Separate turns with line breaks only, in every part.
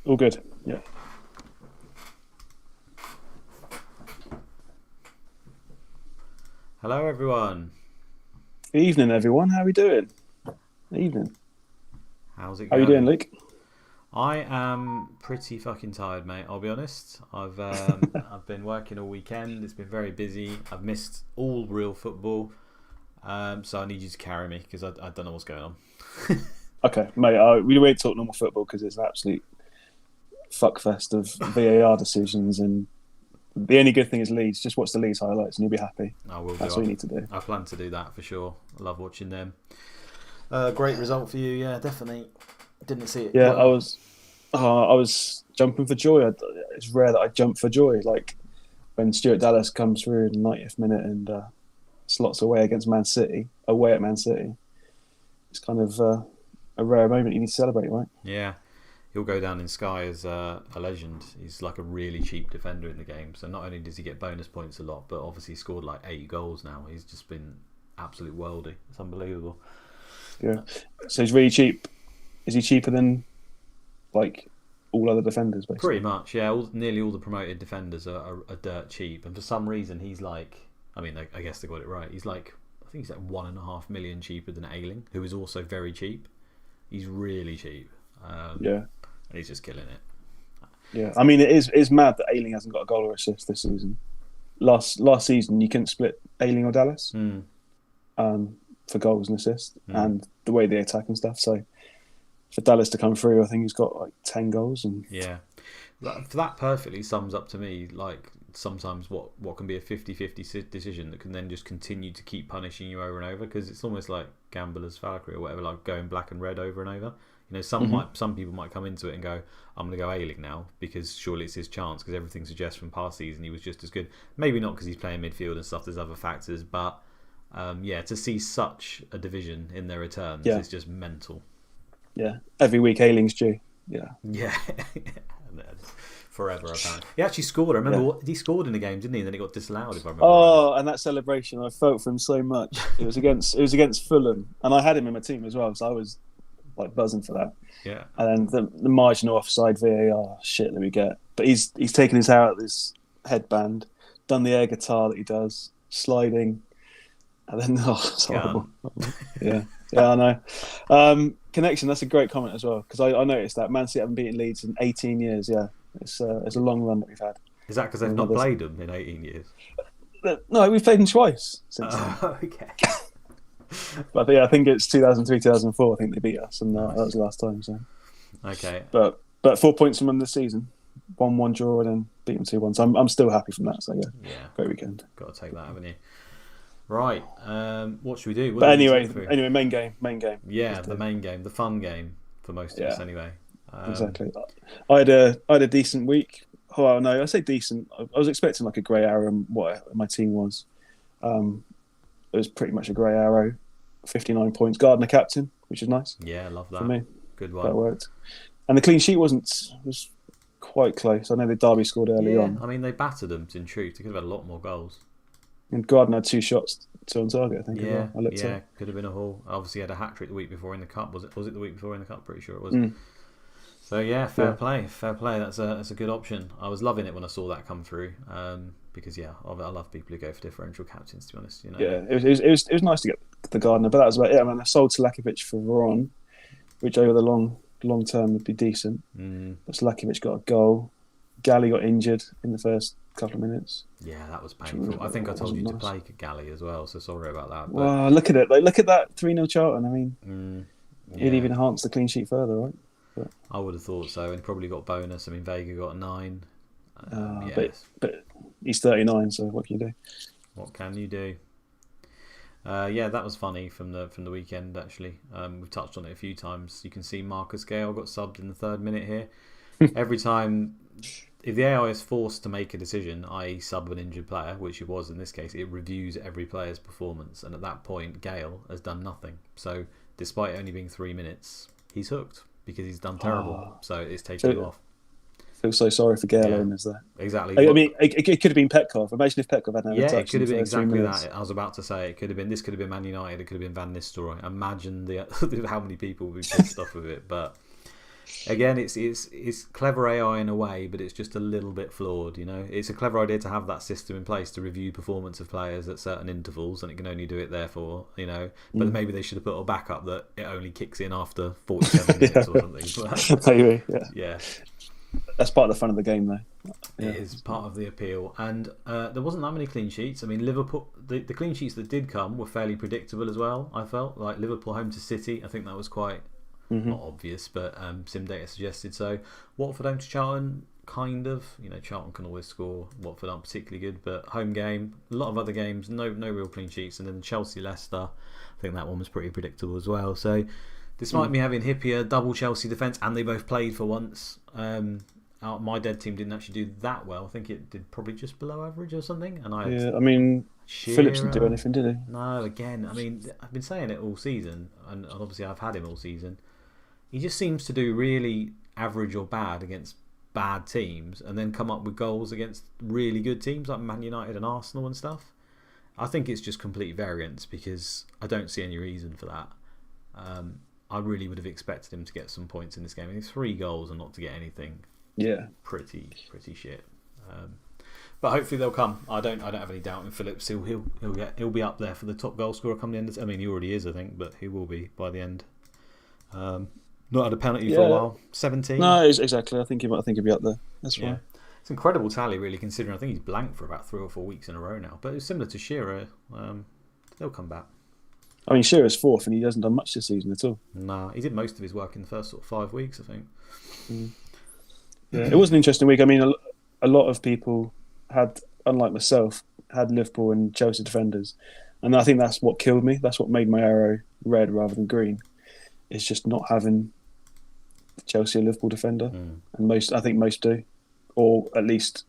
All good. Yeah.
Hello, everyone.
Evening, everyone. How are we doing? Evening.
How's it
How are you doing,
going?
Luke?
I am pretty fucking tired, mate. I'll be honest. I've been working all weekend. It's been very busy. I've missed all real football. So I need you to carry me because I don't know what's going on.
Okay, mate. We won't talk normal football because it's an absolute fuckfest of VAR decisions, and the only good thing is Leeds. Just watch the Leeds highlights, and you'll be happy.
I will do.
That's what you need to do.
I plan to do that for sure. I love watching them. Great result for you. Yeah, definitely. Didn't see it.
Yeah, I
Well,
was. I was jumping for joy. It's rare that I jump for joy. Like when Stuart Dallas comes through in the 90th minute and slots away against Man City, away at Man City. It's kind of a rare moment you need to celebrate, right?
yeah. He'll go down in Sky as a legend. He's like a really cheap defender in the game. So not only does he get bonus points a lot, but obviously he scored like 8 goals now. He's just been absolute worldy. It's unbelievable.
Yeah. So he's really cheap. Is he cheaper than like all other defenders, basically?
Pretty much, yeah. Nearly all the promoted defenders are dirt cheap, and for some reason he's like, I mean, I guess they got it right. He's like, I think he's like 1.5 million cheaper than Ayling, who is also very cheap. He's really cheap.
Yeah.
And he's just killing it.
Yeah. I mean, it's mad that Ayling hasn't got a goal or assist this season. Last season, you couldn't split Ayling or Dallas for goals and assists, and the way they attack and stuff. So for Dallas to come through, I think he's got like 10 goals. And
yeah, that perfectly sums up to me like sometimes what can be a 50-50 decision that can then just continue to keep punishing you over and over, because it's almost like Gambler's Valkyrie or whatever, like going black and red over and over. You know, some people might come into it and go, I'm going to go Ayling now because surely it's his chance, because everything suggests from past season he was just as good. Maybe not because he's playing midfield and stuff, there's other factors, but to see such a division in their returns is just mental.
Yeah, every week Ayling's due.
Yeah. Forever, apparently. He actually scored. I remember he scored in the game, didn't he? And then it got disallowed, if I remember right.
And that celebration, I felt for him so much. It was against Fulham, and I had him in my team as well, so I was like buzzing for that.
Yeah.
And then the marginal offside VAR shit that we get, but he's taken his hair out of his headband, done the air guitar that he does, sliding, and then it's horrible. Yeah, I know. Connection. That's a great comment as well, because I noticed that Man City haven't beaten Leeds in 18 years. Yeah, it's a long run that we've had.
Is that because they've not played them in 18 years?
No, we've played them twice since then.
Okay.
But yeah, I think it's 2003, 2004. I think they beat us, and that was the last time. So.
Okay.
But 4 points from them this season, 1-1 draw, and then beat them 2-1. So I'm still happy from that. So yeah, great weekend.
Got to take that, haven't you? Right. What should we do?
But anyway, main game.
Yeah, the main game, the fun game for most of us, anyway.
Exactly. I had a decent week. Oh no, I say decent. I was expecting like a grey arrow, and what my team was. It was pretty much a grey arrow. 59 points. Gardner captain, which is nice.
Yeah, I love that.
For me,
good one.
That worked. And the clean sheet was quite close. I know the Derby scored early on.
I mean, they battered them. In truth, they could have had a lot more goals.
And Gardner had 2 shots, 2 on target, I think.
Yeah,
I looked up.
Could have been a haul. Obviously, he had a hat trick the week before in the cup. Was it the week before in the cup? Pretty sure it was. So yeah, fair play. That's a good option. I was loving it when I saw that come through. Because I love people who go for differential captains. To be honest,
Yeah, it was nice to get the Gardner, but that was about it. I mean, I sold Selakovic for Veron, which over the long term would be decent. But Selakovic got a goal. Galley got injured in the first couple of minutes.
Yeah, that was painful. I think I told you to play Galley as well, so sorry about that. But...
Well, look at it. Look at that 3-0 Charlton. I mean, it even enhanced the clean sheet further, right? But...
I would have thought so, and he probably got bonus. I mean, Vega got a 9.
But he's 39, so what can you do?
What can you do? That was funny from the weekend, actually. We've touched on it a few times. You can see Marcus Gale got subbed in the 3rd minute here. Every time, if the AI is forced to make a decision, i.e. sub an injured player, which it was in this case, it reviews every player's performance. And at that point, Gale has done nothing. So despite only being 3 minutes, he's hooked because he's done terrible. So it's taken him off.
I feel so sorry for Gale owners there.
Exactly.
I mean, it could have been Petkov. Imagine if Petkov hadn't had a touch.
Yeah, it could have been exactly
3 minutes.
that. I was about to say this could have been Man United. It could have been Van Nistelrooy. Imagine how many people would be pissed off with it. But Again, it's clever AI in a way, but it's just a little bit flawed. It's a clever idea to have that system in place to review performance of players at certain intervals, and it can only do it therefore. But maybe they should have put a backup that it only kicks in after 47 minutes or something.
Maybe,
yeah.
That's part of the fun of the game, though. Yeah.
It is part of the appeal, and there wasn't that many clean sheets. I mean, Liverpool, the clean sheets that did come were fairly predictable as well. I felt like Liverpool home to City. I think that was quite. Not obvious, but sim data suggested so. Watford home to Charlton, kind of. Charlton can always score. Watford aren't particularly good, but home game. A lot of other games, no real clean sheets. And then Chelsea-Leicester, I think that one was pretty predictable as well. So, despite me having Hippier, double Chelsea defence, and they both played for once, my dead team didn't actually do that well. I think it did probably just below average or something. And
Phillips didn't do anything, did he?
No, again, I've been saying it all season, and obviously I've had him all season. He just seems to do really average or bad against bad teams and then come up with goals against really good teams like Man United and Arsenal and stuff. I think it's just complete variance because I don't see any reason for that. I really would have expected him to get some points in this game. 3 goals and not to get anything.
Yeah.
Pretty shit. But hopefully they'll come. I don't have any doubt in Phillips. He'll be up there for the top goal scorer come the end. He already is, I think, but he will be by the end. Not had a penalty for a while. 17.
No, exactly. I think he'll be up there. That's right.
It's an incredible tally, really, considering I think he's blanked for about 3 or 4 weeks in a row now. But it's similar to Shearer. They'll come back.
Shearer's 4th, and he hasn't done much this season at all.
Nah, he did most of his work in the first sort of 5 weeks, I think.
Yeah, it was an interesting week. A lot of people had, unlike myself, had Liverpool and Chelsea defenders, and I think that's what killed me. That's what made my arrow red rather than green. It's just not having Chelsea or Liverpool defender, and I think most do, or at least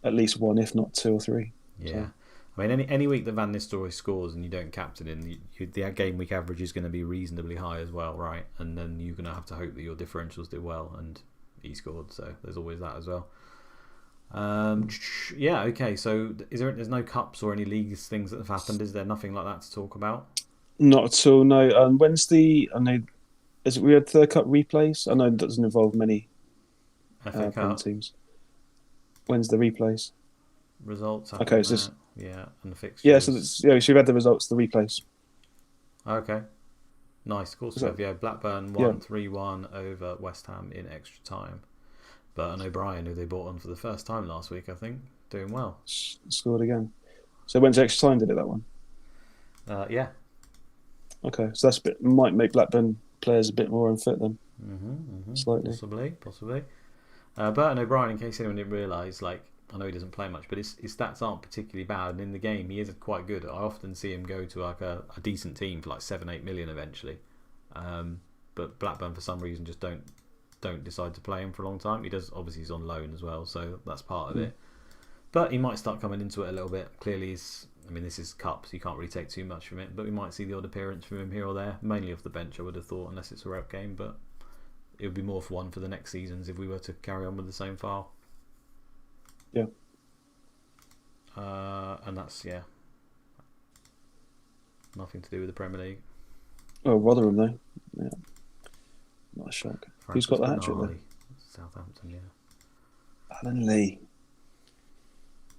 one, if not 2 or 3.
Yeah, so. Any week that Van Nistelrooy scores and you don't captain him, the game week average is going to be reasonably high as well, right? And then you're going to have to hope that your differentials do well, and he scored, so there's always that as well. Okay. So there's no cups or any leagues things that have happened? Is there nothing like that to talk about? Not
at all. No. When's the? I know. Is it we had Third Cup replays? I know it doesn't involve many teams. When's the replays?
Results.
Okay, so
and the fixtures.
Yeah, so we've had the results, the replays.
Okay. Nice. Of course, Blackburn won 3-1 over West Ham in extra time. But I know Brian, who they brought on for the first time last week, I think, doing well.
Scored again. So when's extra time, did it, that one?
Yeah.
Okay, so might make Blackburn players a bit more unfit then. Slightly.
Possibly. Burton O'Brien, in case anyone didn't realise, I know he doesn't play much, but his stats aren't particularly bad, and in the game he is quite good. I often see him go to a decent team for 7-8 million eventually. But Blackburn for some reason just don't decide to play him for a long time. He does, obviously he's on loan as well, so that's part of it. But he might start coming into it a little bit. Clearly this is cup, so you can't really take too much from it, but we might see the odd appearance from him here or there, mainly off the bench I would have thought, unless it's a rep game, but it would be more for one for the next seasons if we were to carry on with the same file.
Yeah.
And that's nothing to do with the Premier League.
Oh, Rotherham though. Yeah. Not a shock. Who's got the hat-trick there?
Southampton, yeah.
Alan Lee.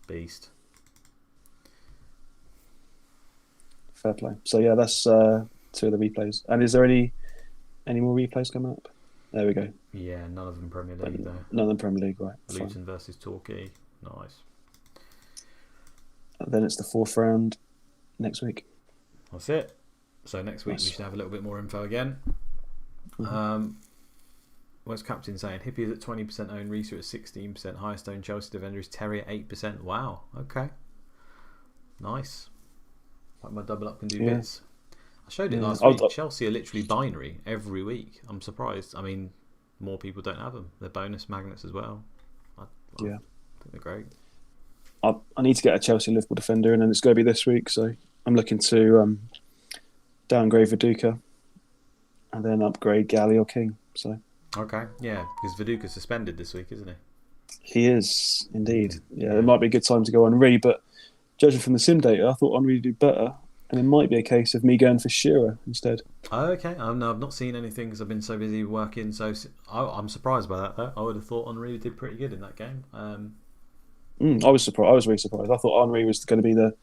Beast.
Fair play. So yeah, that's 2 of the replays. And is there any more replays coming up? There we go.
Yeah, none of them Premier League though.
None of them Premier League, right.
Luton versus Torquay. Nice.
And then it's the 4th round next week.
That's it. So next week we should have a little bit more info again. What's Captain saying? Hippie is at 20% owned, Reeser at 16%, highest owned Chelsea defender is Terry at 8%. Wow, okay. Nice. Like my double up can do bits. I showed it last week. Chelsea are literally binary every week. I'm surprised. More people don't have them. They're bonus magnets as well. I think they're great.
I need to get a Chelsea Liverpool defender in, and it's going to be this week, so I'm looking to downgrade Viduka and then upgrade Galley or King. So
okay, yeah, because Viduka's suspended this week, isn't he?
He is indeed. Yeah, it might be a good time to go Henry, but judging from the sim data, I thought Henry would do better. And it might be a case of me going for Shearer instead.
Oh, okay. No, I've not seen anything because I've been so busy working. So I'm surprised by that, though. I would have thought Henry did pretty good in that game.
I was surprised. I was really surprised. I thought Henry was going to be the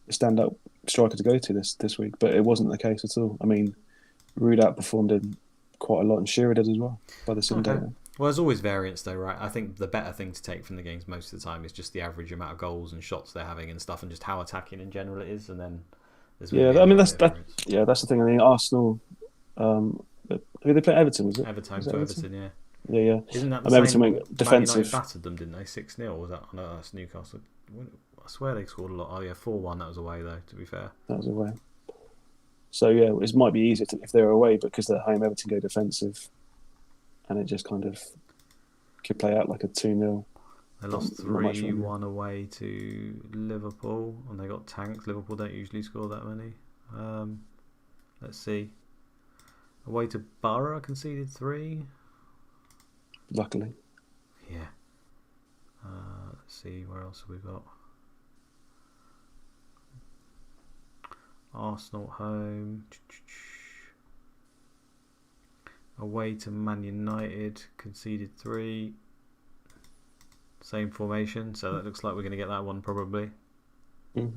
standout striker to go to this week, but it wasn't the case at all. I mean, Roulette performed in quite a lot, and Shearer did as well by the sim data.
Well, there's always variance, though, right? I think the better thing to take from the games most of the time is just the average amount of goals and shots they're having and stuff, and just how attacking in general it is, and then.
I mean that's the thing. I mean, Arsenal. They play Everton, was it?
Everton, yeah.
Yeah.
Isn't that the same?
Everton went defensive.
Man United battered them, didn't they? 6-0. Was that? No, that's Newcastle. I swear they scored a lot. Oh yeah, 4-1. That was away though. To be fair,
that was away. So yeah, it might be easier if they're away, but because they're home, Everton go defensive, and it just kind of could play out like a 2-0.
They lost 3-1 away to Liverpool, and they got tanked. Liverpool don't usually score that many. Let's see. Away to Borough, conceded 3.
Luckily.
Yeah. Let's see, where else have we got? Arsenal at home. Away to Man United, conceded 3. Same formation, so that looks like we're going to get that one probably.
Mm.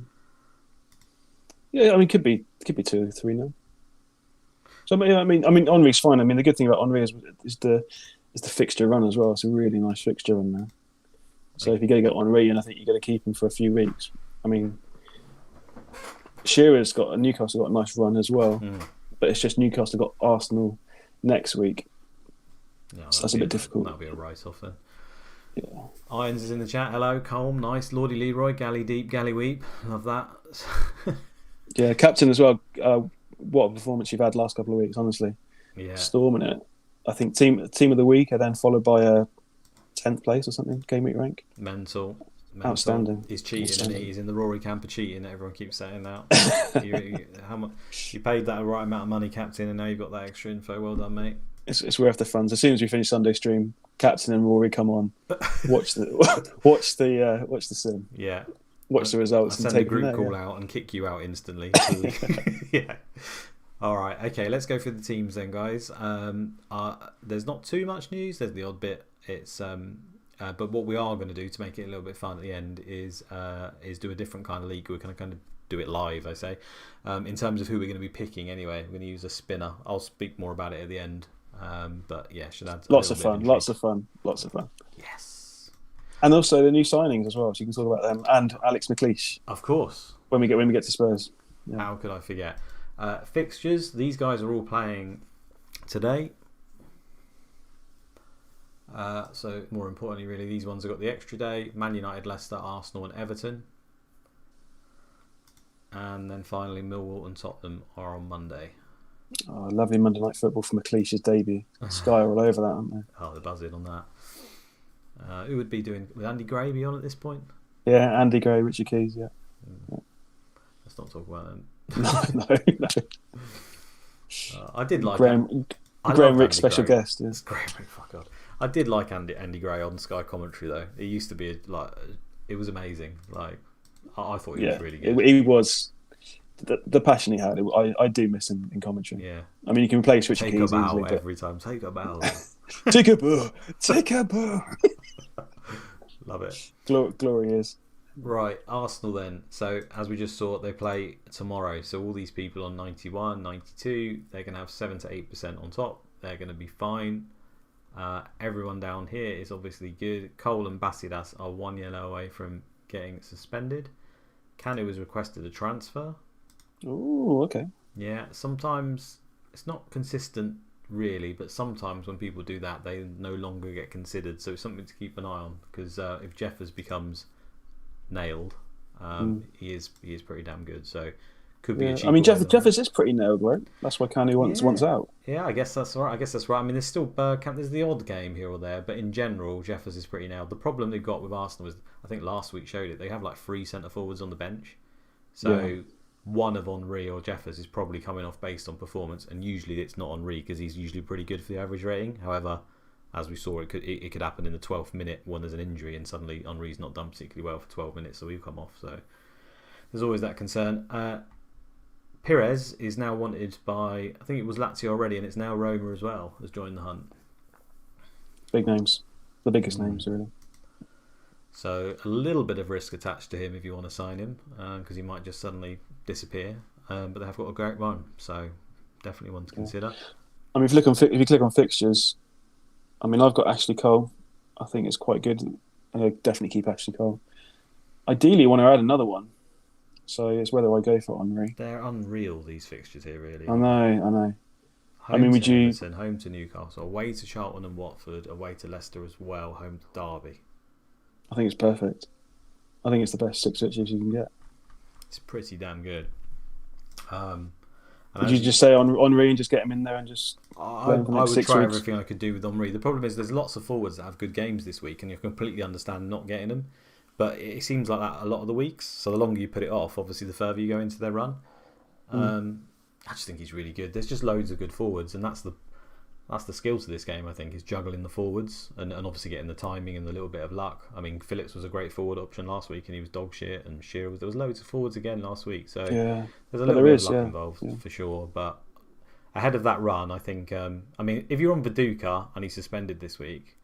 Yeah, I mean, could be 2-3 So I mean, Henry's fine. I mean, the good thing about Henry is the fixture run as well. It's a really nice fixture run now. So if you're going to get Henry, and I think you're going to keep him for a few weeks. I mean, Newcastle got a nice run as well, but it's just Newcastle got Arsenal next week.
Yeah,
so that's a bit difficult.
That'll be a write-off then.
Yeah.
Irons is in the chat. Hello, Colm. Nice. Lordy Leroy. Galley deep. Galley weep. Love that.
Yeah, captain as well. What a performance you've had last couple of weeks, honestly.
Yeah.
Storming it. I think team of the week, and then followed by a 10th place or something, Gameweek rank.
Mental.
Outstanding.
He's cheating, and he's in the Rory camp of cheating. Everyone keeps saying that. How much you paid that right amount of money, captain, and now you've got that extra info. Well done, mate.
It's worth the funds. As soon as we finish Sunday stream, Captain and Rory come on, watch the sim.
Yeah,
watch the results
and take a group call out and kick you out instantly. Yeah. All right. Okay. Let's go through the teams then, guys. There's not too much news. There's the odd bit. It's but what we are going to do to make it a little bit fun at the end is do a different kind of league. We're going to kind of do it live, I say, in terms of who we're going to be picking. Anyway, we're going to use a spinner. I'll speak more about it at the end. But yeah, should add lots of fun.
Yes. And also the new signings as well, so you can talk about them, and Alex McLeish.
Of course.
When we get to Spurs.
Yeah. How could I forget? Fixtures. These guys are all playing today. So more importantly, really, these ones have got the extra day. Man United, Leicester, Arsenal, and Everton. And then finally, Millwall and Tottenham are on Monday.
Oh, lovely Monday night football for McLeish's debut. Sky are all over that, aren't they?
Oh, they're buzzing on that. Who would be doing... Would Andy Gray be on at this point?
Yeah, Andy Gray, Richard Keys, yeah.
Let's not talk about them.
No.
I did like...
Graham Rick, special guest. Yeah.
It's Graham Rick, fuck God. I did like Andy Gray on Sky commentary, though. It used to be, it was amazing. I thought he was really good.
He was... The passion he had, I do miss him in commentary.
Yeah,
I mean, you can replace Richard Keys
easily. Take a bow every time. Take a bow. Take a bow.
Take a bow.
Love it.
Glory is.
Right, Arsenal then. So, as we just saw, they play tomorrow. So, all these people on 91, 92, they're going to have 7 to 8% on top. They're going to be fine. Everyone down here is obviously good. Cole and Basidas are 1 yellow away from getting suspended. Kanu has requested a transfer.
Oh, okay.
Yeah, sometimes it's not consistent really, but sometimes when people do that, they no longer get considered. So it's something to keep an eye on, because if Jeffers becomes nailed, he is pretty damn good. So could be. I
mean, Jeffers is pretty nailed, right? That's why Kanu wants out.
Yeah, I guess that's right. I mean, there's still there's the odd game here or there, but in general, Jeffers is pretty nailed. The problem they've got with Arsenal is, I think last week showed it, they have like 3 centre forwards on the bench. So one of Henry or Jeffers is probably coming off based on performance, and usually it's not Henry because he's usually pretty good for the average rating. However, as we saw, it could happen in the 12th minute when there's an injury and suddenly Henry's not done particularly well for 12 minutes, so he'll come off. So there's always that concern. Pires is now wanted by, I think it was Lazio already, and it's now Roma as well, has joined the hunt.
Big names. The biggest names, really.
So a little bit of risk attached to him if you want to sign him, because he might just suddenly disappear. But they have got a great run, so definitely one to consider.
I mean, if you click on fixtures, I mean, I've got Ashley Cole. I think it's quite good. Definitely keep Ashley Cole. Ideally, you want to add another one. So it's whether I go for Henry.
They're unreal, these fixtures here, really.
I know.
Home to Everton, home to Newcastle, away to Charlton and Watford, away to Leicester as well, home to Derby.
I think it's perfect. I think it's the best 6 fixtures you can get.
It's pretty damn good.
Would you just say Henry and just get him in there and just...
I would try everything I could do with Henry. The problem is there's lots of forwards that have good games this week and you completely understand not getting them. But it seems like that a lot of the weeks. So the longer you put it off, obviously the further you go into their run. I just think he's really good. There's just loads of good forwards, and that's the skill to this game, I think, is juggling the forwards and obviously getting the timing and the little bit of luck. I mean, Phillips was a great forward option last week and he was dog shit, and Shearer there was loads of forwards again last week. So there's a little bit of luck involved for sure. But ahead of that run, I think, I mean, if you're on Viduka and he's suspended this week,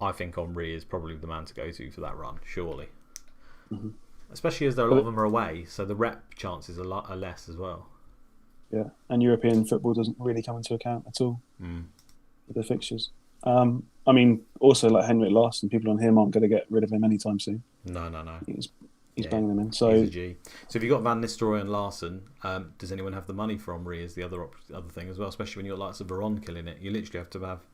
I think Henry is probably the man to go to for that run, surely. Mm-hmm. Especially as a lot of them are away, so the rep chances are less as well.
Yeah, and European football doesn't really come into account at all with the fixtures. I mean, also like Henrik Larsson, people on him aren't going to get rid of him anytime soon.
No.
He's banging them in. So
he's a G. So if you've got Van Nistelrooy and Larsson, does anyone have the money for Henry is the other thing as well, especially when you've got lots of Veron killing it. You literally have to have...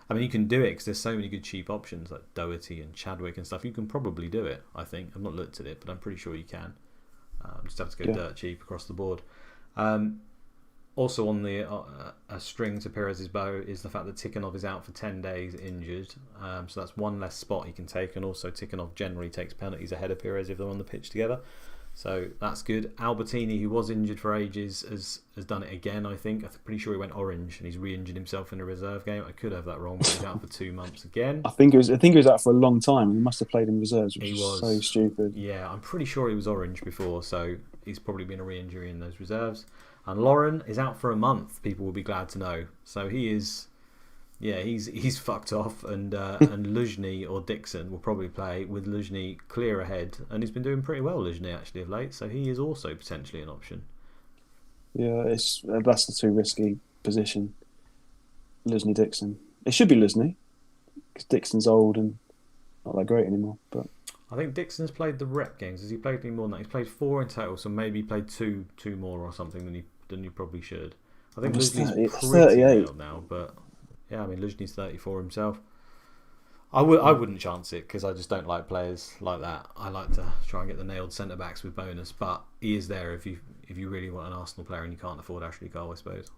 I mean, you can do it because there's so many good cheap options like Doherty and Chadwick and stuff. You can probably do it, I think. I've not looked at it, but I'm pretty sure you can. Just have to go dirt cheap across the board. Also on the a string to Perez's bow is the fact that Tikhonov is out for 10 days injured. So that's one less spot he can take, and also Tikhonov generally takes penalties ahead of Perez if they're on the pitch together. So that's good. Albertini, who was injured for ages, has done it again, I think. I'm pretty sure he went orange and he's re-injured himself in a reserve game. I could have that wrong, but he's out for 2 months again.
I think he was out for a long time. He must have played in reserves, which is so stupid.
Yeah, I'm pretty sure he was orange before, so he's probably been a re-injury in those reserves. And Lauren is out for a month, people will be glad to know. So he is... Yeah, he's fucked off, and Luzhny or Dixon will probably play with Luzhny clear ahead, and he's been doing pretty well, Luzhny, actually, of late, so he is also potentially an option.
Yeah, that's the too risky position, Luzhny Dixon. It should be Luzhny, because Dixon's old and not that great anymore. But
I think Dixon's played the rep games. Has he played any more than that? He's played 4 in total, so maybe he played two more or something than you probably should. I think Luzhny's pretty old now, but... Yeah, I mean, Luzhny's 34 himself. I wouldn't chance it because I just don't like players like that. I like to try and get the nailed centre backs with bonus, but he is there if you really want an Arsenal player and you can't afford Ashley Cole, I suppose.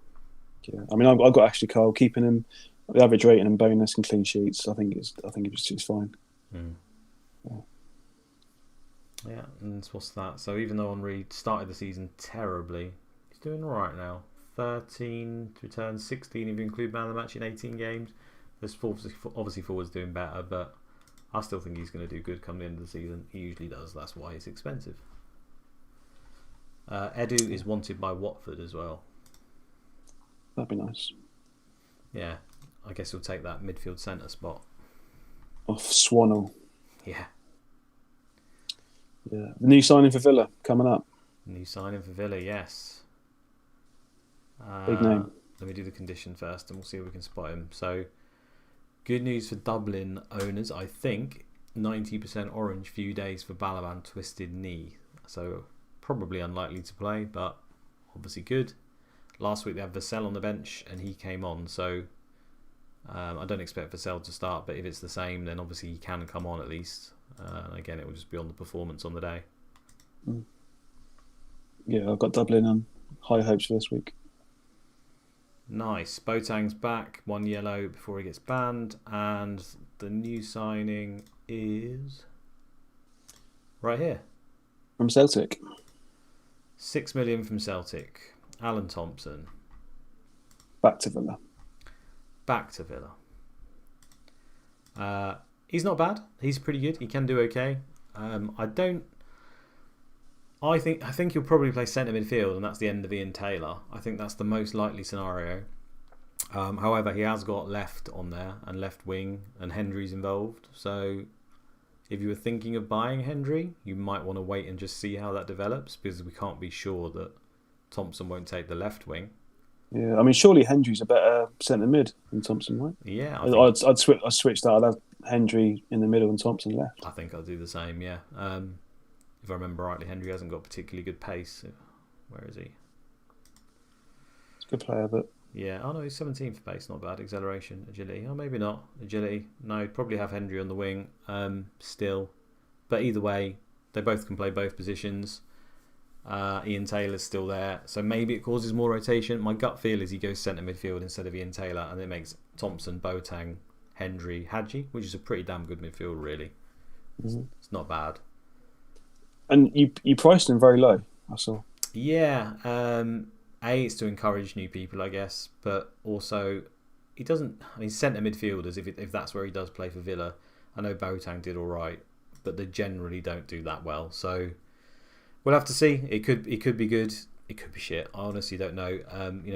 Yeah,
I mean, I've got Ashley Cole, keeping him the average rating and bonus and clean sheets. I think it's fine.
Yeah, and what's that? So even though Henry started the season terribly, he's doing all right now. 13 returns, 16 if you include man of the match in 18 games. There's obviously forwards doing better, but I still think he's going to do good come the end of the season. He usually does. That's why he's expensive. Edu is wanted by Watford as well.
That'd be nice.
Yeah, I guess he'll take that midfield centre spot.
Off Swannell.
Yeah.
Yeah. The new signing for Villa coming up.
New signing for Villa, yes.
Big name.
Let me do the condition first and we'll see if we can spot him. So, good news for Dublin owners, I think. 90% orange, few days for Balaban, twisted knee. So, probably unlikely to play, but obviously good. Last week they had Vassell on the bench and he came on. So, I don't expect Vassell to start, but if it's the same, then obviously he can come on at least. Again, it will just be on the performance on the day.
Yeah, I've got Dublin on high hopes for this week.
Nice. Boateng's back. 1 yellow before he gets banned. And the new signing is right here.
From Celtic.
6 million from Celtic. Alan Thompson.
Back to Villa.
He's not bad. He's pretty good. He can do okay. I don't I think he'll probably play centre midfield, and that's the end of Ian Taylor. I think that's the most likely scenario. However, he has got left on there and left wing, and Hendry's involved. So if you were thinking of buying Hendry, you might want to wait and just see how that develops, because we can't be sure that Thompson won't take the left wing.
Yeah, I mean, surely Hendry's a better centre mid than Thompson, right?
Yeah,
I'd switch that. I'd have Hendry in the middle and Thompson left.
I think I'll do the same. Yeah. If I remember rightly, Hendry hasn't got particularly good pace. Where is he?
He's a good player, but
yeah. Oh no, he's 17th for pace. Not bad. Acceleration, agility. Oh, maybe not agility. No, probably have Hendry on the wing. Still, but either way, they both can play both positions. Ian Taylor's still there, so maybe it causes more rotation. My gut feel is he goes centre midfield instead of Ian Taylor, and it makes Thompson, Boateng, Hendry, Hadji, which is a pretty damn good midfield, really. It's not bad.
And you priced him very low, I saw.
Yeah, it's to encourage new people, I guess, but also he doesn't. I mean, centre midfielders, if that's where he does play for Villa, I know Boateng did all right, but they generally don't do that well. So we'll have to see. It could be good. It could be shit. I honestly don't know.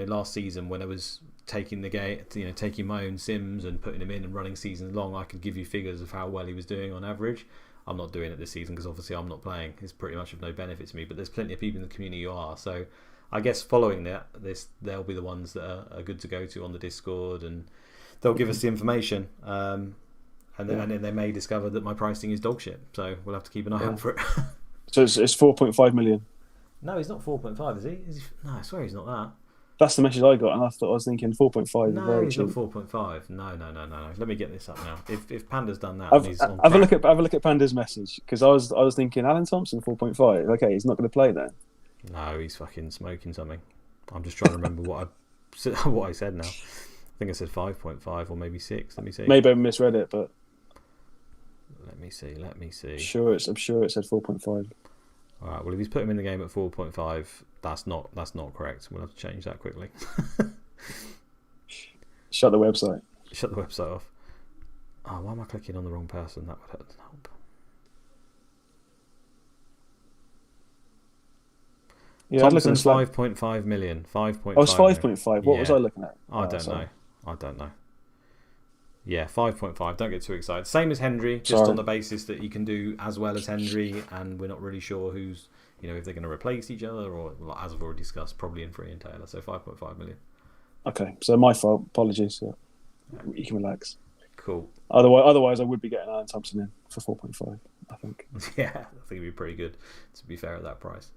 Last season when I was taking the game, taking my own sims and putting him in and running seasons long, I could give you figures of how well he was doing on average. I'm not doing it this season because obviously I'm not playing. It's pretty much of no benefit to me. But there's plenty of people in the community who are. So I guess following they'll be the ones that are good to go to on the Discord, and they'll give us the information. And then they may discover that my pricing is dog shit. So we'll have to keep an eye out for it.
So it's 4.5 million.
No, he's not 4.5, is he? No, I swear he's not that.
That's the message I got, and I was thinking 4.5.
No, he's not 4.5. No. Let me get this up now. If Panda's done that,
have a look at Panda's message, because I was thinking Alan Thompson 4.5. Okay, he's not going to play then.
No, he's fucking smoking something. I'm just trying to remember what I said now. I think I said 5.5 or maybe 6. Let me see.
Maybe I misread it, but
let me see.
I'm sure it said 4.5.
All right. Well, if he's put him in the game at 4.5, that's not correct. We'll have to change that quickly.
Shut the website.
Shut the website off. Oh, why am I clicking on the wrong person? That would help.
Yeah,
Thompson's 5.5 million. 5.5.
Oh, it's 5.5. What was I looking at?
I don't know. Yeah, 5.5. Don't get too excited. Same as Hendry, just on the basis that you can do as well as Hendry, and we're not really sure who's, if they're going to replace each other, or as I've already discussed, probably in Free and Taylor. So 5.5 million.
Okay, so my fault. Apologies. Yeah. You can relax.
Cool.
Otherwise, I would be getting Alan Thompson in for 4.5. I think.
Yeah, I think it'd be pretty good, to be fair, at that price.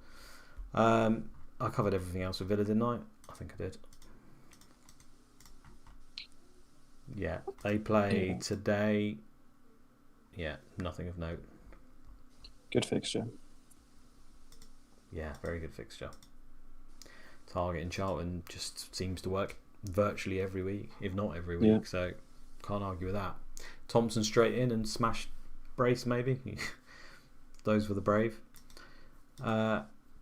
I covered everything else with Villa, didn't I? I think I did. Yeah, they play today. Yeah, nothing of note.
Good fixture.
Yeah, very good fixture. Target in Charlton just seems to work virtually every week, if not every week. Yeah. So can't argue with that. Thompson straight in and smash brace maybe. Those were the brave.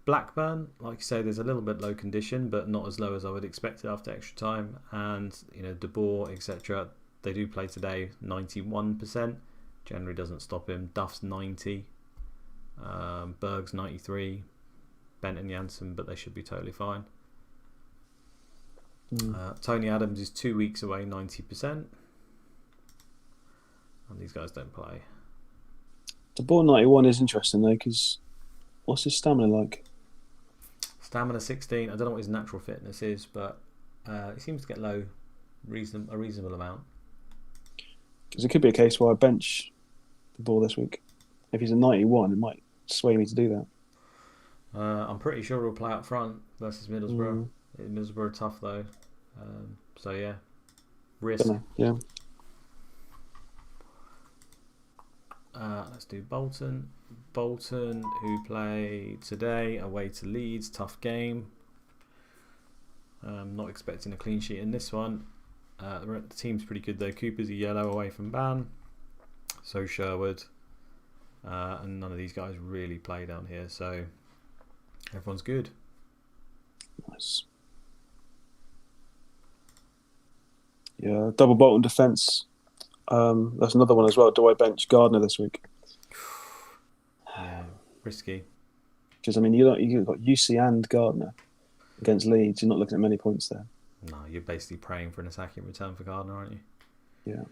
Blackburn, like you say, there's a little bit low condition, but not as low as I would expect it after extra time. And De Boer, etc. They do play today, 91%. Generally doesn't stop him. Duff's 90. Berg's 93. Bent and Janssen, but they should be totally fine. Tony Adams is 2 weeks away, 90%. And these guys don't play.
De Boer 91 is interesting though, because what's his stamina like?
Stamina 16. I don't know what his natural fitness is, but he seems to get low, a reasonable amount.
Because it could be a case where I bench De Boer this week. If he's a 91, it might sway me to do that.
I'm pretty sure he'll play up front versus Middlesbrough. Middlesbrough are tough though. So yeah, risk.
Yeah.
Let's do Bolton. Bolton, who play today away to Leeds, tough game. Not expecting a clean sheet in this one. The team's pretty good though. Cooper's a yellow away from Ban. So Sherwood. And none of these guys really play down here, so everyone's good.
Nice. Yeah, double Bolton defence. That's another one as well. Do I bench Gardner this week?
Yeah, risky.
Because, I mean, you've got UC and Gardner against Leeds. You're not looking at many points there.
No, you're basically praying for an attacking return for Gardner, aren't you?
Yeah.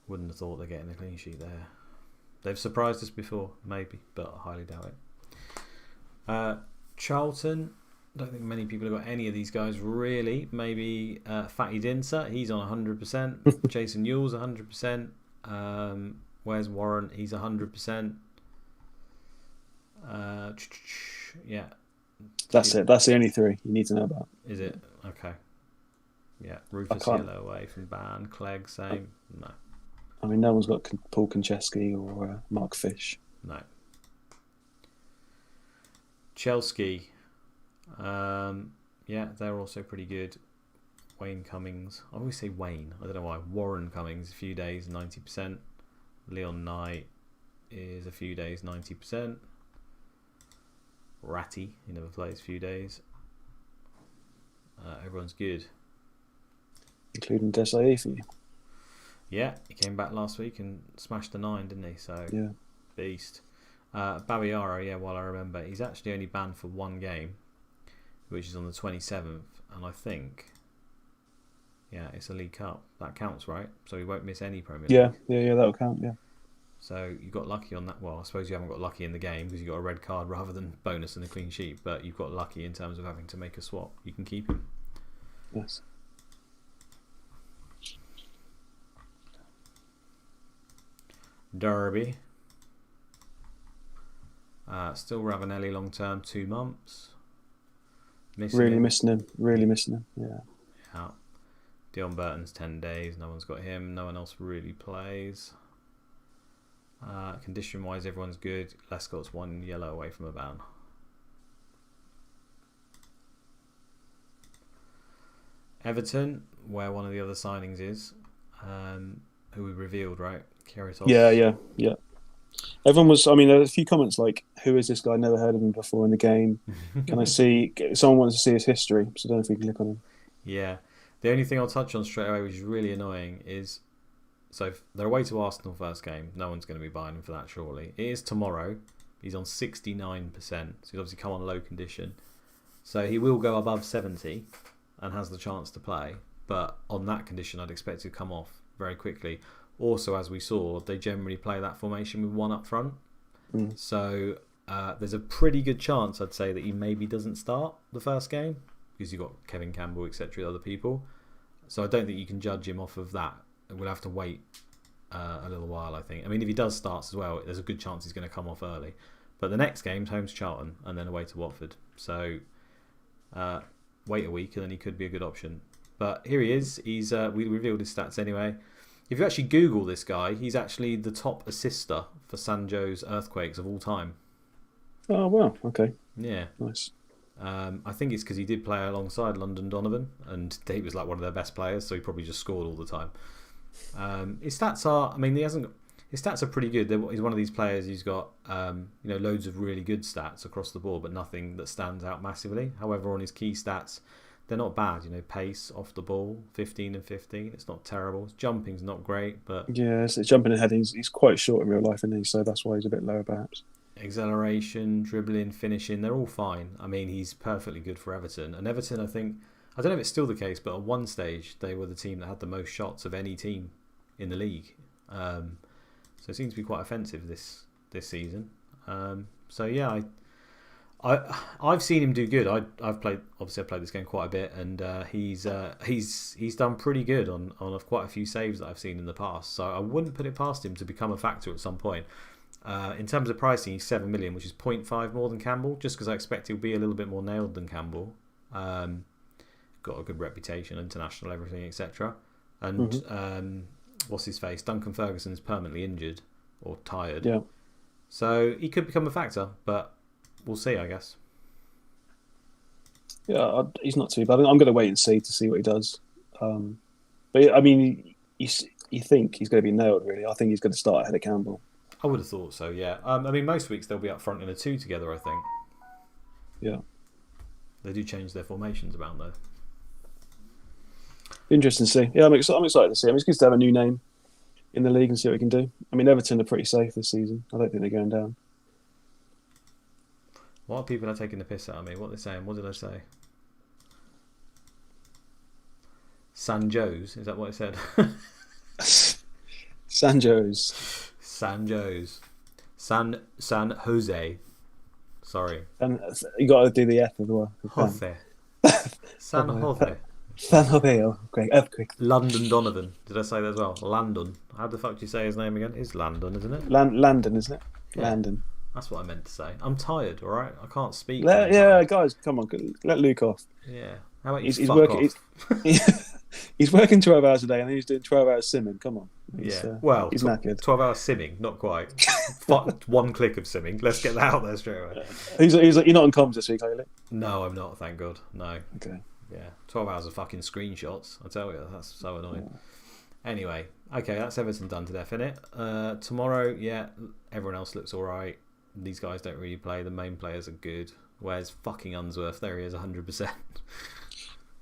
Wouldn't have thought they're getting a clean sheet there. They've surprised us before, maybe, but I highly doubt it. Charlton, don't think many people have got any of these guys really. Maybe Fatty Dinser, he's on 100%. Jason Ewell's 100%. Where's Warren? He's 100%. Yeah.
That's it. That's the only three you need to know about.
Is it? Okay. Yeah. Rufus Yellow away from Ban. Clegg, same. No.
I mean, no one's got Paul Konchesky or Mark Fish.
No. Chelsea. Yeah, they're also pretty good. Wayne Cummings. I always say Wayne. I don't know why. Warren Cummings, a few days, 90%. Leon Knight is a few days, 90%. Ratty, he never plays, few days. Everyone's good.
Including Desai for you.
Yeah, he came back last week and smashed the 9, didn't he? So,
yeah.
Beast. Babiaro, yeah, while I remember, he's actually only banned for one game, which is on the 27th, and I think, yeah, it's a League Cup. That counts, right? So he won't miss any Premier League.
Yeah, that'll count, yeah.
So you got lucky on that. Well, I suppose you haven't got lucky in the game because you got a red card rather than bonus and a clean sheet, but you've got lucky in terms of having to make a swap. You can keep him.
Yes.
Derby. Still Ravanelli long term, 2 months.
Really missing him. Yeah.
Dion Burton's 10 days. No one's got him. No one else really plays. Condition wise, everyone's good. Lescott's 1 yellow away from a ban. Everton, where one of the other signings is, who we revealed, right? Keritos.
Yeah. Everyone was. I mean, there were a few comments like, "Who is this guy? Never heard of him before in the game." Can I see? Someone wants to see his history, so I don't know if we can click on him.
Yeah, the only thing I'll touch on straight away, which is really annoying, is so they're away to Arsenal first game. No one's going to be buying him for that, surely. It is tomorrow. He's on 69%, so he's obviously come on low condition. So he will go above 70 and has the chance to play. But on that condition, I'd expect to come off very quickly. Also, as we saw, they generally play that formation with one up front. So there's a pretty good chance, I'd say, that he maybe doesn't start the first game because you've got Kevin Campbell, etc., other people. So I don't think you can judge him off of that. We'll have to wait a little while, I think. I mean, if he does start as well, there's a good chance he's going to come off early. But the next game's home to Charlton and then away to Watford. So wait a week and then he could be a good option. But here he is. We revealed his stats anyway. If you actually Google this guy, he's actually the top assister for Sanjo's Earthquakes of all time.
Oh, wow. Okay.
Yeah.
Nice.
I think it's because he did play alongside London Donovan, and he was like one of their best players, so he probably just scored all the time. His stats are, I mean, his stats are pretty good. He's one of these players who's got, loads of really good stats across the board, but nothing that stands out massively. However, on his key stats, they're not bad. Pace off the ball, 15 and 15. It's not terrible. His jumping's not great, but
yeah, it's jumping and heading. He's quite short in real life, isn't he? So that's why he's a bit lower, perhaps.
Acceleration, dribbling, finishing, they're all fine. I mean, he's perfectly good for Everton. And Everton, I think, I don't know if it's still the case, but at one stage they were the team that had the most shots of any team in the league. So it seems to be quite offensive this season. So yeah, I've seen him do good. I've played this game quite a bit, and he's done pretty good on quite a few saves that I've seen in the past. So I wouldn't put it past him to become a factor at some point. In terms of pricing, he's 7 million, which is 0.5 more than Campbell, just because I expect he'll be a little bit more nailed than Campbell. Got a good reputation, international, everything, etc. And what's his face? Duncan Ferguson's permanently injured or tired.
Yeah.
So he could become a factor, but we'll see, I guess.
Yeah, he's not too bad. I'm going to wait and see what he does. But I mean, you think he's going to be nailed, really. I think he's going to start ahead of Campbell.
I would have thought so, yeah. I mean, most weeks they'll be up front in a 2 together, I think.
Yeah.
They do change their formations about, though.
Interesting to see. Yeah, I'm excited to see him. It's good to have a new name in the league and see what he can do. I mean, Everton are pretty safe this season. I don't think they're going down.
What are people are taking the piss out of me? What are they saying? What did I say? San Jose? Is that what I said?
San Jose.
San Jose. San Jose. Sorry.
And you got to do the F as well.
Jose. San Jose.
San Jose. Oh, great. Earthquake.
London Donovan. Did I say that as well? Landon. How the fuck do you say his name again? It's Landon, isn't it?
Landon, isn't it? Yeah. Landon.
That's what I meant to say. I'm tired, alright? I can't speak.
Guys, come on. Let Luke off.
Yeah. How about you
he's
fuck
working,
off?
He's working 12 hours a day and then he's doing 12 hours simming. Come on.
He's
knackered.
12 hours simming, not quite. One click of simming. Let's get that out there straight away.
He's like, you're not on comms this week, are you?
No, I'm not, thank God. No.
Okay.
Yeah. 12 hours of fucking screenshots. I tell you, that's so annoying. Yeah. Anyway, okay, that's Everton done to death, innit? Tomorrow, everyone else looks alright. These guys don't really play. The main players are good. Where's fucking Unsworth? There he is, 100%.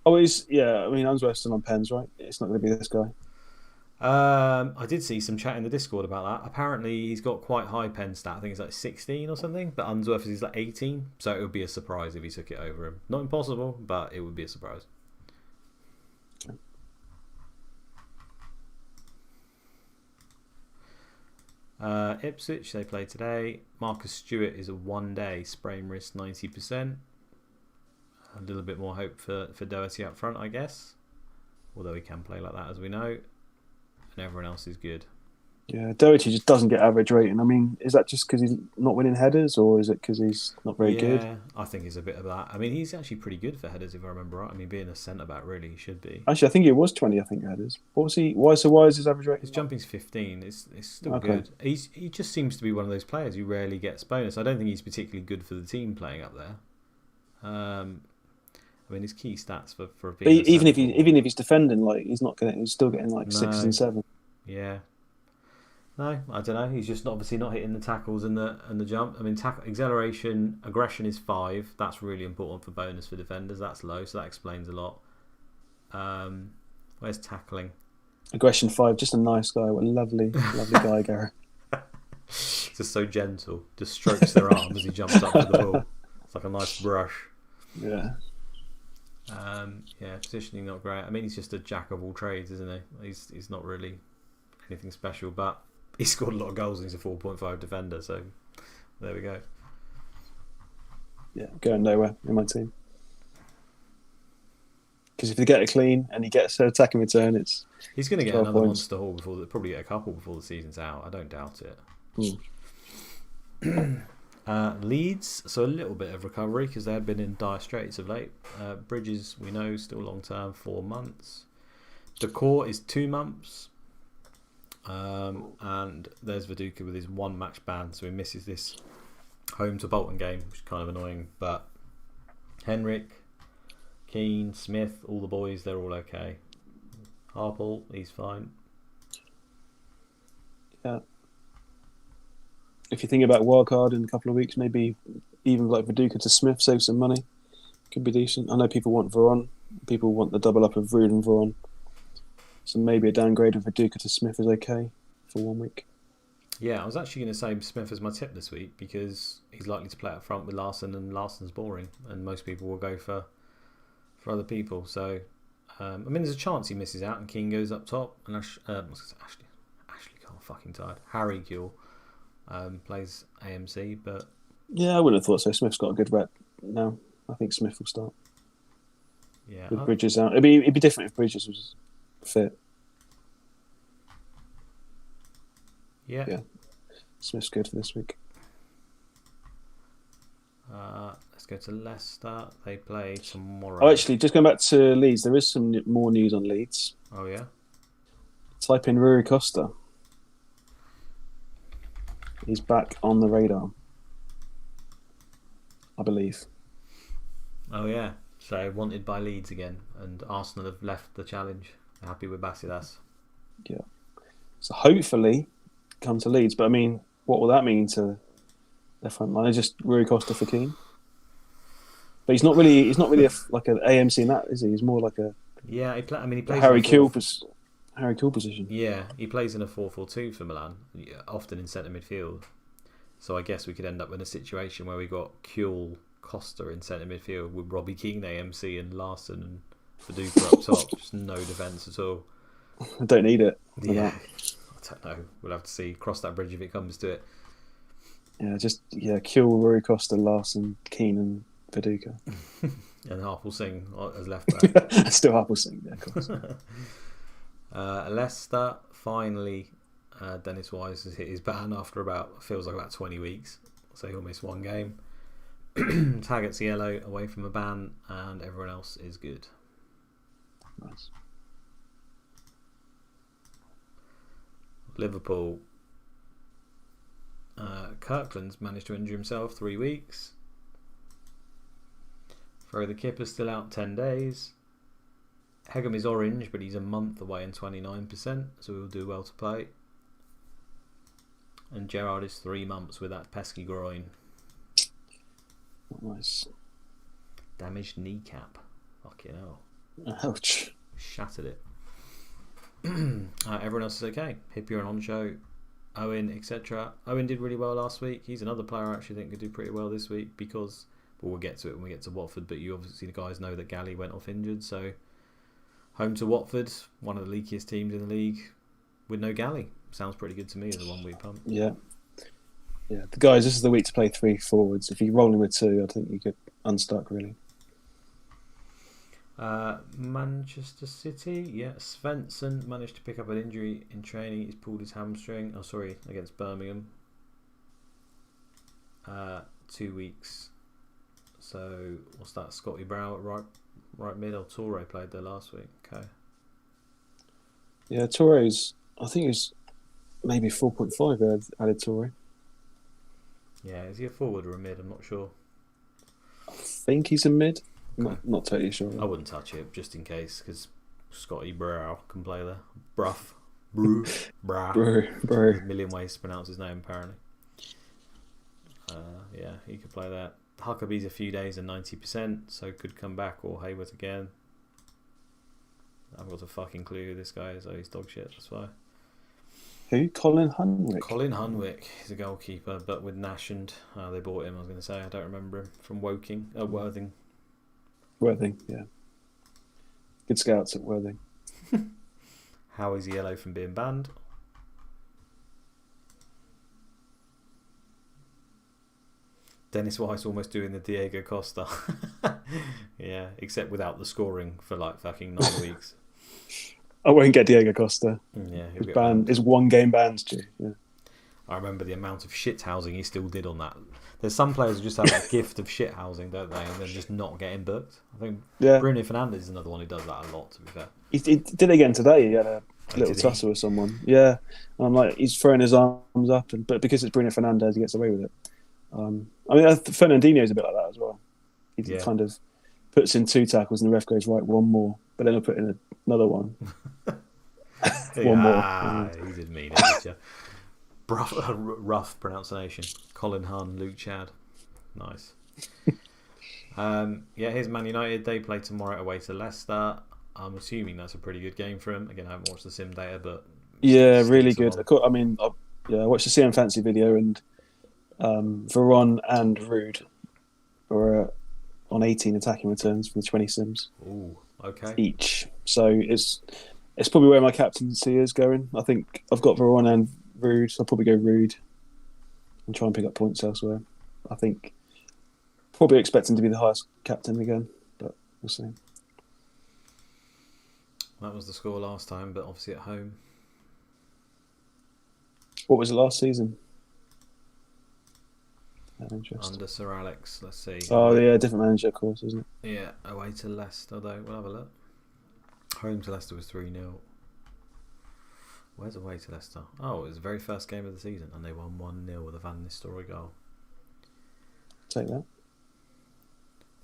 Oh, Unsworth's still on pens, right? It's not going to be this guy.
I did see some chat in the Discord about that. Apparently, he's got quite high pen stat. I think it's like 16 or something. But Unsworth is like 18. So it would be a surprise if he took it over him. Not impossible, but it would be a surprise. Ipswich, they play today. Marcus Stewart is a one-day sprain risk 90%. A little bit more hope for Doherty up front, I guess. Although he can play like that, as we know. And everyone else is good. Yeah,
Doherty just doesn't get average rating. I mean, is that just because he's not winning headers, or is it because he's not very good?
Yeah, I think it's a bit of that. I mean, he's actually pretty good for headers, if I remember right. I mean, being a centre-back, really, he should be.
Actually, I think it was 20, headers. What was he? Why is his average rating?
His jumping's 15. It's still good. He just seems to be one of those players who rarely gets bonus. I don't think he's particularly good for the team playing up there. I mean, his key stats for being
even if he's defending, like he's still getting like 6 and 7.
Yeah. No, I don't know. He's just obviously not hitting the tackles and the jump. I mean, acceleration, aggression is 5. That's really important for bonus for defenders. That's low, so that explains a lot. Where's tackling?
Aggression 5. Just a nice guy. What a lovely guy, Gareth.
Just so gentle. Just strokes their arm as he jumps up for the ball. It's like a nice brush.
Yeah.
Positioning not great. I mean, he's just a jack of all trades, isn't he? He's not really anything special, but he scored a lot of goals and he's a 4.5 defender, so there we go. Yeah,
going nowhere in my team. Because if they get it clean and he gets an attacking return,
he's going to get another monster haul probably get a couple before the season's out. I don't doubt it. Leeds, so a little bit of recovery because they had been in dire straits of late. Bridges, we know, still long term, 4 months. Decor is 2 months. And there's Viduka with his 1 match ban, so he misses this home to Bolton game, which is kind of annoying. But Henrik, Keane, Smith, all the boys, they're all okay. Harple, he's fine.
Yeah. If you think about wildcard in a couple of weeks, maybe even like Viduka to Smith, save some money. Could be decent. I know people want Veron. People want the double up of Rude and Veron. So maybe a downgrade of Viduka to Smith is okay for 1 week.
Yeah, I was actually going to say Smith as my tip this week because he's likely to play up front with Larson, and Larson's boring, and most people will go for other people. So, I mean, there's a chance he misses out and Keane goes up top, and Ashley can't fucking tired. Harry Gill plays AMC, but
yeah, I wouldn't have thought so. Smith's got a good rep now. I think Smith will start.
Yeah,
with Bridges out, it'd be different if Bridges was fit. Yeah. Smith's good for this week.
Let's go to Leicester. They play tomorrow.
Oh, actually, just going back to Leeds, there is some more news on Leeds.
Oh, yeah?
Type in Rui Costa. He's back on the radar, I believe.
Oh, yeah. So, wanted by Leeds again, and Arsenal have left the challenge. They're happy with Basidas.
Yeah. So, hopefully, come to Leeds. But, I mean, what will that mean to their front line? Is just Rui Costa for Keane? But he's not really like an AMC in that, is he? He's more like a
he plays
Harry Kill position.
Yeah, he plays in a 4-4-2 for Milan, often in centre midfield. So I guess we could end up in a situation where we got Kuehl, Costa in centre midfield with Robbie Keane, AMC, and Larson and Viduka up top. Just no defence at all.
I don't need it.
Yeah, I don't know. We'll have to see. Cross that bridge if it comes to it.
Yeah, Kuehl, Rui Costa, Larson, Keane, and Viduka.
And Harpel Singh as left back.
Still Harpel Singh, yeah, of course.
Leicester, finally, Dennis Wise has hit his ban after feels like about 20 weeks. So he'll miss one game. Taggart's yellow away from a ban, and everyone else is good.
Nice.
Liverpool. Kirkland's managed to injure himself 3 weeks. Fro the Kipper's still out 10 days. Hegem is orange, but he's a month away and 29%, so he'll do well to play. And Gerrard is 3 months with that pesky groin.
Nice.
Damaged kneecap. Fucking hell.
Ouch.
Shattered it. Everyone else is okay. Hippier and Oncho, Owen, etc. Owen did really well last week. He's another player I actually think could do pretty well this week because, well, we'll get to it when we get to Watford, but you obviously the guys know that Galley went off injured, so home to Watford, one of the leakiest teams in the league with no Galley. Sounds pretty good to me as a 1 week pump.
Yeah. Yeah. The guys, this is the week to play 3 forwards. If you're rolling with 2, I think you could unstuck really.
Manchester City, Svensson managed to pick up an injury in training. He's pulled his hamstring. Against Birmingham. 2 weeks. So what's that? Scotty Brow at right mid. Or Toure played there last week. Okay.
Yeah, Toure's. I think he's maybe 4.5. Added Toure.
Yeah, is he a forward or a mid? I'm not sure.
I think he's a mid.
Okay.
Not totally sure.
I wouldn't touch it just in case because Scotty Brow can play there. Bro. There's a million ways to pronounce his name apparently. Yeah, he could play that. Huckabee's a few days and 90%, so could come back, or Hayward again. I've got a fucking clue who this guy is. Oh, he's dog shit, that's why.
Who? Colin Hunwick?
Colin Hunwick. He's a goalkeeper, but with Nash and they bought him, I was going to say. I don't remember him. From Worthing.
Worthing, yeah. Good scouts at Worthing.
How is yellow from being banned? Dennis Wise almost doing the Diego Costa. Yeah, except without the scoring for like fucking 9 weeks.
I won't get Diego Costa.
Yeah,
his ban is 1 game banned, Stu. Yeah.
I remember the amount of shit housing he still did on that. There's some players who just have that gift of shit housing, don't they? And then just not getting booked. I think Bruno Fernandes is another one who does that a lot, to be fair.
He did it again today. He had a little tussle with someone. Yeah. And I'm like, he's throwing his arms up, but because it's Bruno Fernandes, he gets away with it. Fernandinho's a bit like that as well. He kind of puts in 2 tackles and the ref goes, right, 1 more. But then he'll put in another one. 1 more.
He did mean it, did you? Rough pronunciation. Colin Hunn, Luke Chad. Nice. Here's Man United. They play tomorrow away to Leicester. I'm assuming that's a pretty good game for him. Again, I haven't watched the sim data, but...
Yeah, really good. I watched the CM Fancy video and Veron and Rude were on 18 attacking returns from the 20 sims.
Ooh, okay.
Each. So it's probably where my captaincy is going. I think I've got Veron and Rude, so I'll probably go Rude and try and pick up points elsewhere. I think probably expecting to be the highest captain again, but we'll see.
That was the score last time, but obviously at home.
What was it last season?
Under Sir Alex, let's see.
Oh yeah, different manager, of course, isn't it?
Yeah, away to Leicester though. We'll have a look. Home to Leicester was 3-0. Where's away to Leicester? Oh, it was the very first game of the season, and they won 1-0 with a Van Nistelrooy goal.
Take that.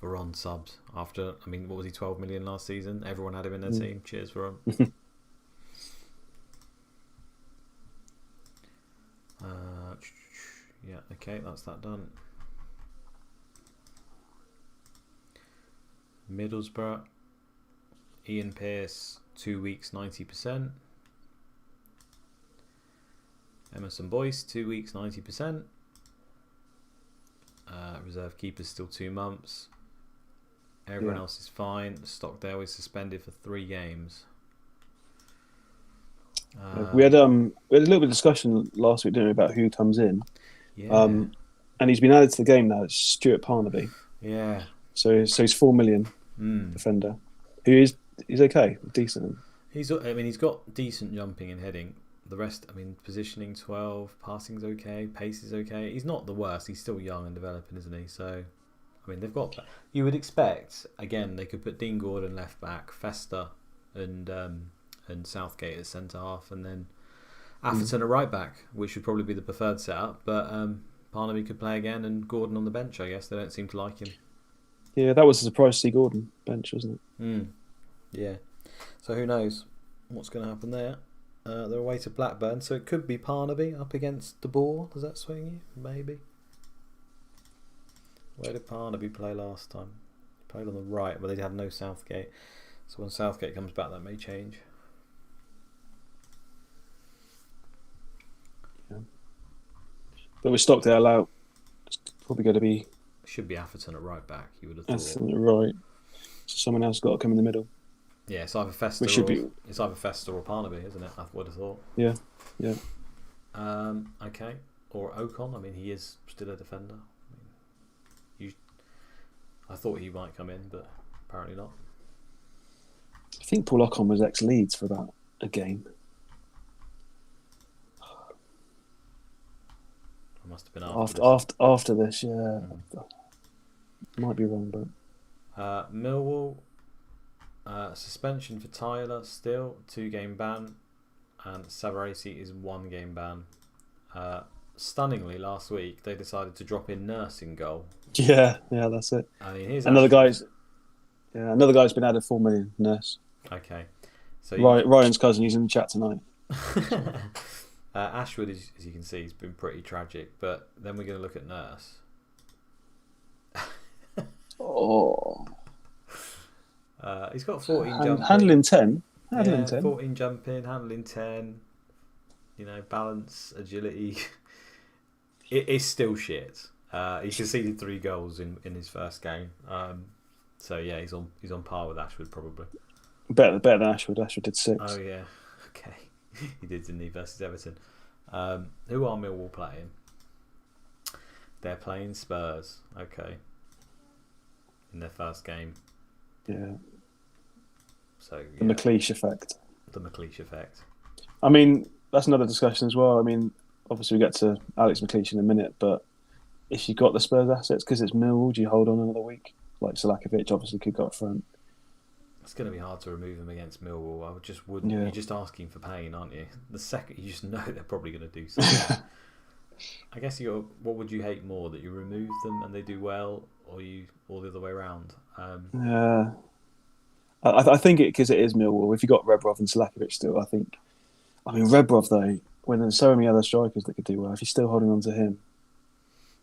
Veron subs after. I mean, what was he? 12 million last season. Everyone had him in their team. Cheers, Veron. Yeah, okay, that's that done. Middlesbrough, Ian Pearce, 2 weeks, 90%. Emerson Boyce, 2 weeks, 90%. Reserve keeper's still 2 months. Everyone else is fine. Stockdale is suspended for 3 games.
We had a little bit of discussion last week, didn't we, about who comes in.
Yeah.
And he's been added to the game now. It's Stuart Parnaby.
Yeah.
So he's 4 million defender. He's okay, decent.
He's got decent jumping and heading. The rest, positioning 12, passing's okay, pace is okay. He's not the worst. He's still young and developing, isn't he? So, they've got. You would expect again they could put Dean Gordon left back, Fester and Southgate at centre half, and then Atherton at right back, which would probably be the preferred setup. But Parnaby could play again, and Gordon on the bench. I guess they don't seem to like him.
Yeah, that was a surprise to see Gordon bench, wasn't it?
Yeah. So who knows what's going to happen there? They're away to Blackburn, so it could be Parnaby up against De Boer. Does that swing you? Maybe. Where did Parnaby play last time? He played on the right, but they had no Southgate. So when Southgate comes back, that may change.
Yeah. But with Stockdale out, it's probably going to be...
Should be Atherton at right back, you would have thought.
Atherton at right. So someone else got to come in the middle.
Yeah, it's either Fester or Parnaby, isn't it? I would have thought.
Yeah.
Okay. Or Ocon. He is still a defender. I thought he might come in, but apparently not.
I think Paul Ocon was ex-Leeds for that a game.
It must have been
after this, yeah. Might be wrong, but
Millwall. Suspension for Tyler still, 2-game ban, and Savarese is 1-game ban. Stunningly, last week they decided to drop in Nurse in goal.
Yeah, that's it.
Here's
another guy's been added 4 million. Nurse.
Okay, so
Ryan's cousin. He's in the chat tonight.
Ashwood, as you can see, has been pretty tragic. But then we're going to look at Nurse. He's got 14 jumping.
Handling 10.
14 jumping, handling 10. Balance, agility. It is still shit. He conceded 3 goals in his first game. So yeah, he's on par with Ashwood probably. Better
than Ashwood. Ashwood did 6.
Oh yeah, okay. He did, didn't he, versus Everton. Who are Millwall playing? They're playing Spurs. Okay. In their first game.
Yeah.
So
the McLeish effect.
The McLeish effect.
That's another discussion as well. Obviously we get to Alex McLeish in a minute, but if you've got the Spurs assets, because it's Millwall, do you hold on another week? Like Selakovic obviously could go up front.
It's going to be hard to remove him against Millwall. I just wouldn't. Yeah. You're just asking for pain, aren't you? The second you just know they're probably going to do something. I guess what would you hate more, that you remove them and they do well, or the other way around?
Yeah. I think because it is Millwall. If you got Rebrov and Selakovic still, I think. Rebrov though, when there's so many other strikers that could do well, if you're still holding on to him.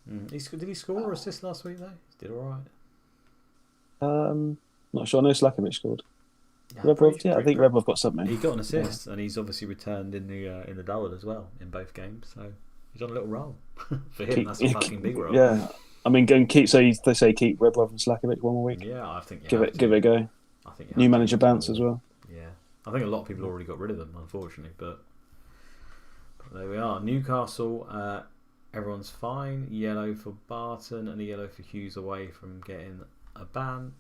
Did he score or assist last week though? He did all right.
Not sure. I know Selakovic scored. Rebrov, I think Rebrov got something.
He got an assist, and he's obviously returned in the double as well in both games. So he's on a little roll. For him, that's a fucking big roll.
Yeah, keep. So they say keep Rebrov and Selakovic one more week.
Yeah, I think
give it a go.
I think
new manager bounce as well.
Yeah, I think a lot of people already got rid of them, unfortunately, but there we are. Newcastle, everyone's fine. Yellow for Barton and a yellow for Hughes away from getting a ban.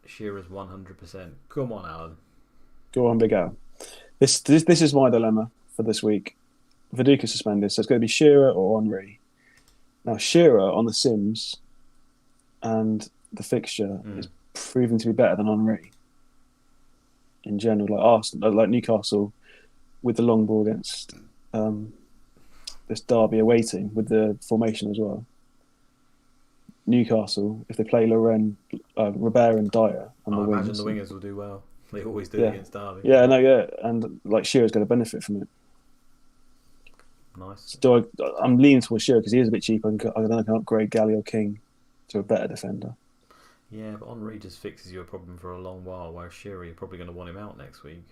Shearer's 100%. Come on, Alan.
Go on, Big Al. This is my dilemma for this week. Viduka suspended, so it's going to be Shearer or Henry. Now, Shearer on the Sims and the fixture is proving to be better than Henry. In general, like Arsenal, like Newcastle, with the long ball against this Derby away team with the formation as well. Newcastle, if they play Loren, Robert and Dyer on the wings. I
imagine the wingers will do well. They always do against Derby.
Yeah, and like Shearer's going to benefit from it.
Nice.
So I'm leaning towards Shearer because he is a bit cheaper. I can upgrade Galley or King to a better defender.
Yeah, but Henry just fixes you a problem for a long while, whereas Shearer, you're probably going to want him out next week.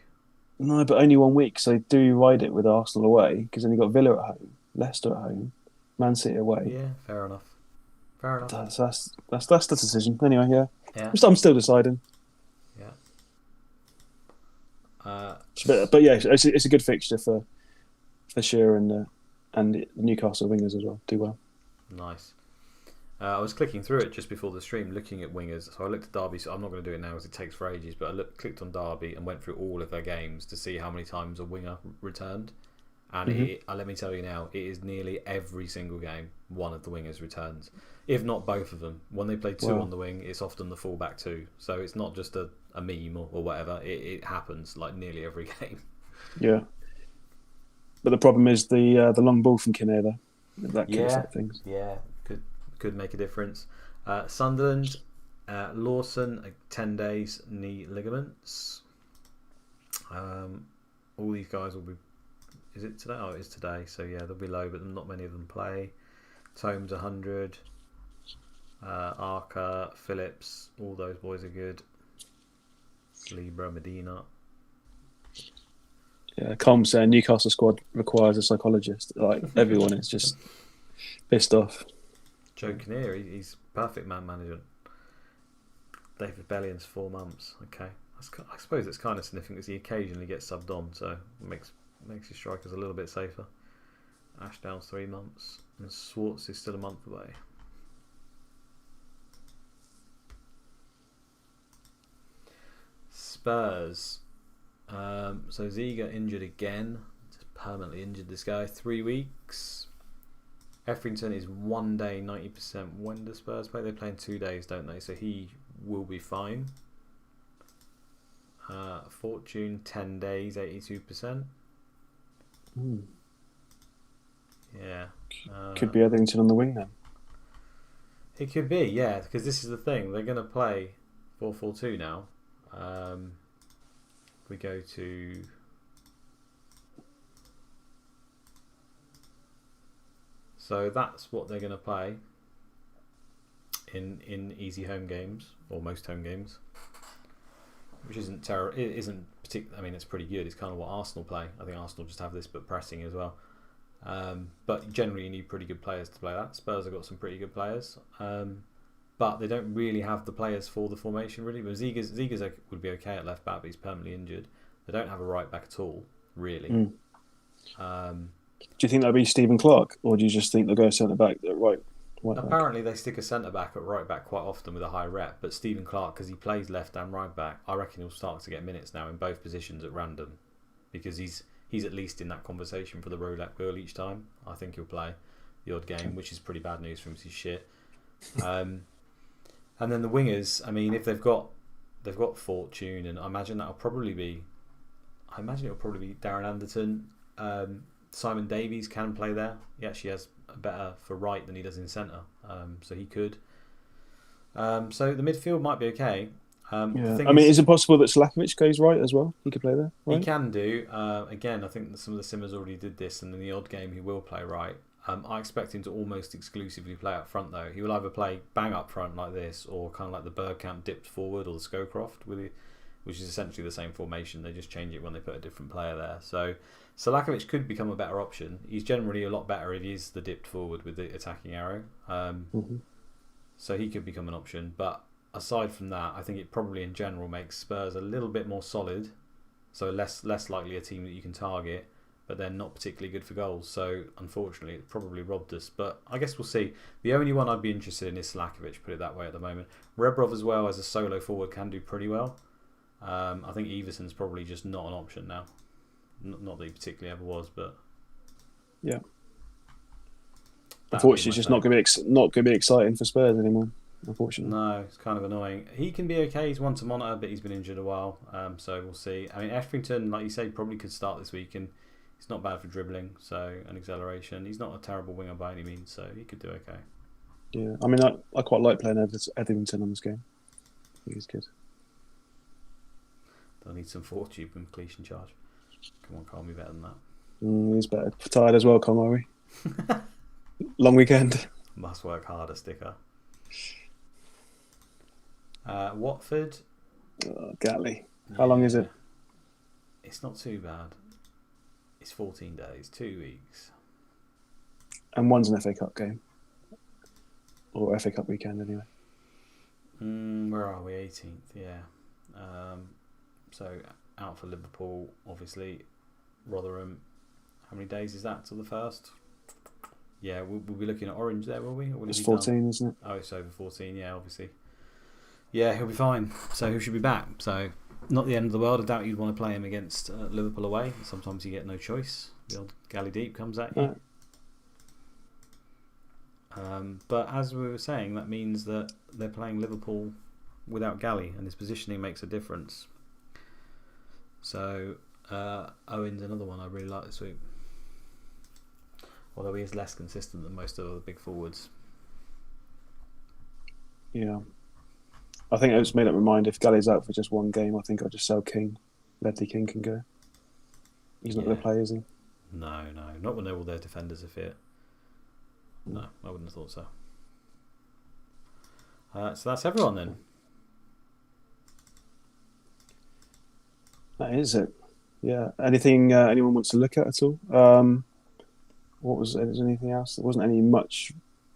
No, but only 1 week, so do ride it with Arsenal away, because then you've got Villa at home, Leicester at home, Man City away.
Yeah, fair enough. Fair enough.
That's the decision. Anyway, yeah.
Yeah.
I'm still deciding.
Yeah.
But yeah, it's a good fixture for Shearer and the Newcastle wingers as well. Do well.
Nice. I was clicking through it just before the stream, looking at wingers. So I looked at Derby. So I'm not going to do it now because it takes for ages. But I clicked on Derby and went through all of their games to see how many times a winger returned. And let me tell you now, it is nearly every single game one of the wingers returns, if not both of them. When they play two on the wing, it's often the fullback too. So it's not just a meme or whatever. It happens like nearly every game.
Yeah. But the problem is the long ball from Kinnear. That kills things.
Yeah, could make a difference. Sunderland, Lawson, 10 days, knee ligaments. All these guys will be. Is it today? Oh, it is today. So yeah, they'll be low, but not many of them play. Tomes 100. Arca, Phillips, all those boys are good. Libra, Medina.
Yeah, Combs saying Newcastle squad requires a psychologist. Like everyone is just pissed off.
Joe Kinnear, he's perfect man management. David Bellion's 4 months. Okay, I suppose it's kind of sniffing because he occasionally gets subbed on, so it makes his strikers a little bit safer. Ashdown's 3 months, and Swartz is still a month away. Spurs. So Ziga injured again. Just permanently injured this guy. 3 weeks. Etherington is 1 day, 90%. When do Spurs play? They play in 2 days, don't they? So he will be fine. Fortune, 10 days, 82%. Yeah.
Could be Etherington on the wing then.
It could be, yeah, because this is the thing. They're going to play 4-4-2 now. We go to... So that's what they're going to play in easy home games, or most home games, which isn't terrible. It isn't particular. I mean, it's pretty good. It's kind of what Arsenal play. I think Arsenal just have this, but pressing as well. But generally, you need pretty good players to play that. Spurs have got some pretty good players, but they don't really have the players for the formation really. But Ziga's would be okay at left back, but he's permanently injured. They don't have a right back at all, really.
Do you think that'll be Stephen Clark, or do you just think they'll go centre back at right
Apparently, they stick a centre back at right back quite often with a high rep. But Stephen Clark, because he plays left and right back, I reckon he'll start to get minutes now in both positions at random, because he's at least in that conversation for the roulette wheel each time. I think he'll play the odd game, which is pretty bad news for him. He's shit. And then the wingers. I mean, if they've got Fortune, and I imagine it'll probably be Darren Anderton. Simon Davies can play there. He actually has better for right than he does in centre, so he could. So the midfield might be okay.
I mean, is it possible that Slakovic goes right as well? He could play there. Right?
He can do. Again, I think that some of the Simmers already did this, and in the odd game he will play right. I expect him to almost exclusively play up front, though. He will either play bang up front like this, or kind of like the Bergkamp dipped forward, or the Scowcroft, which is essentially the same formation. They just change it when they put a different player there. So Slakovic could become a better option. He's generally a lot better if he's the dipped forward with the attacking arrow. So he could become an option. But aside from that, I think it probably in general makes Spurs a little bit more solid. So less likely a team that you can target, but they're not particularly good for goals. So unfortunately, it probably robbed us. But I guess we'll see. The only one I'd be interested in is Slakovic, put it that way at the moment. Rebrov as well as a solo forward can do pretty well. I think Everson's probably just not an option now. Not that he particularly ever was, but
yeah. Unfortunately, it's just not going to be exciting for Spurs anymore. Unfortunately,
no, it's kind of annoying. He can be okay. He's one to monitor, but he's been injured a while, so we'll see. I mean, Etherington, like you say, probably could start this week, and he's not bad for dribbling, so an acceleration. He's not a terrible winger by any means, so he could do okay.
Yeah, I mean, I quite like playing Etherington on this game. I think he's good.
They'll need some fortune from completion charge. Come on, Carl, be better than that.
He's better. Tired as well, Conway. Long weekend.
Must work harder, sticker. Watford.
Gatley. How long is it?
It's not too bad. It's 14 days, 2 weeks.
And one's an FA Cup game. or FA Cup weekend anyway.
Where are we? 18th, yeah. So out for Liverpool, obviously. Rotherham. How many days is that till the 1st? Yeah, we'll be looking at Orange there, will we? Or will
It's 14, isn't it?
Oh, it's over 14, yeah, obviously. Yeah, he'll be fine. So he should be back. So not the end of the world. I doubt you'd want to play him against Liverpool away. Sometimes you get no choice. The old Galley Deep comes at you.
Right.
But as we were saying, that means that they're playing Liverpool without Galley, and his positioning makes a difference. So Owen's another one I really like this week. Although he is less consistent than most of the big forwards.
Yeah. I think I just made up my mind. If Galley's out for just one game, I think I'll just sell King. Ledley King can go. He's not going to play, is he?
No. Not when all their defenders are fit. No, I wouldn't have thought so. So that's everyone then.
That is it. Yeah. Anything anyone wants to look at all? What was there? Is there anything else? There wasn't any much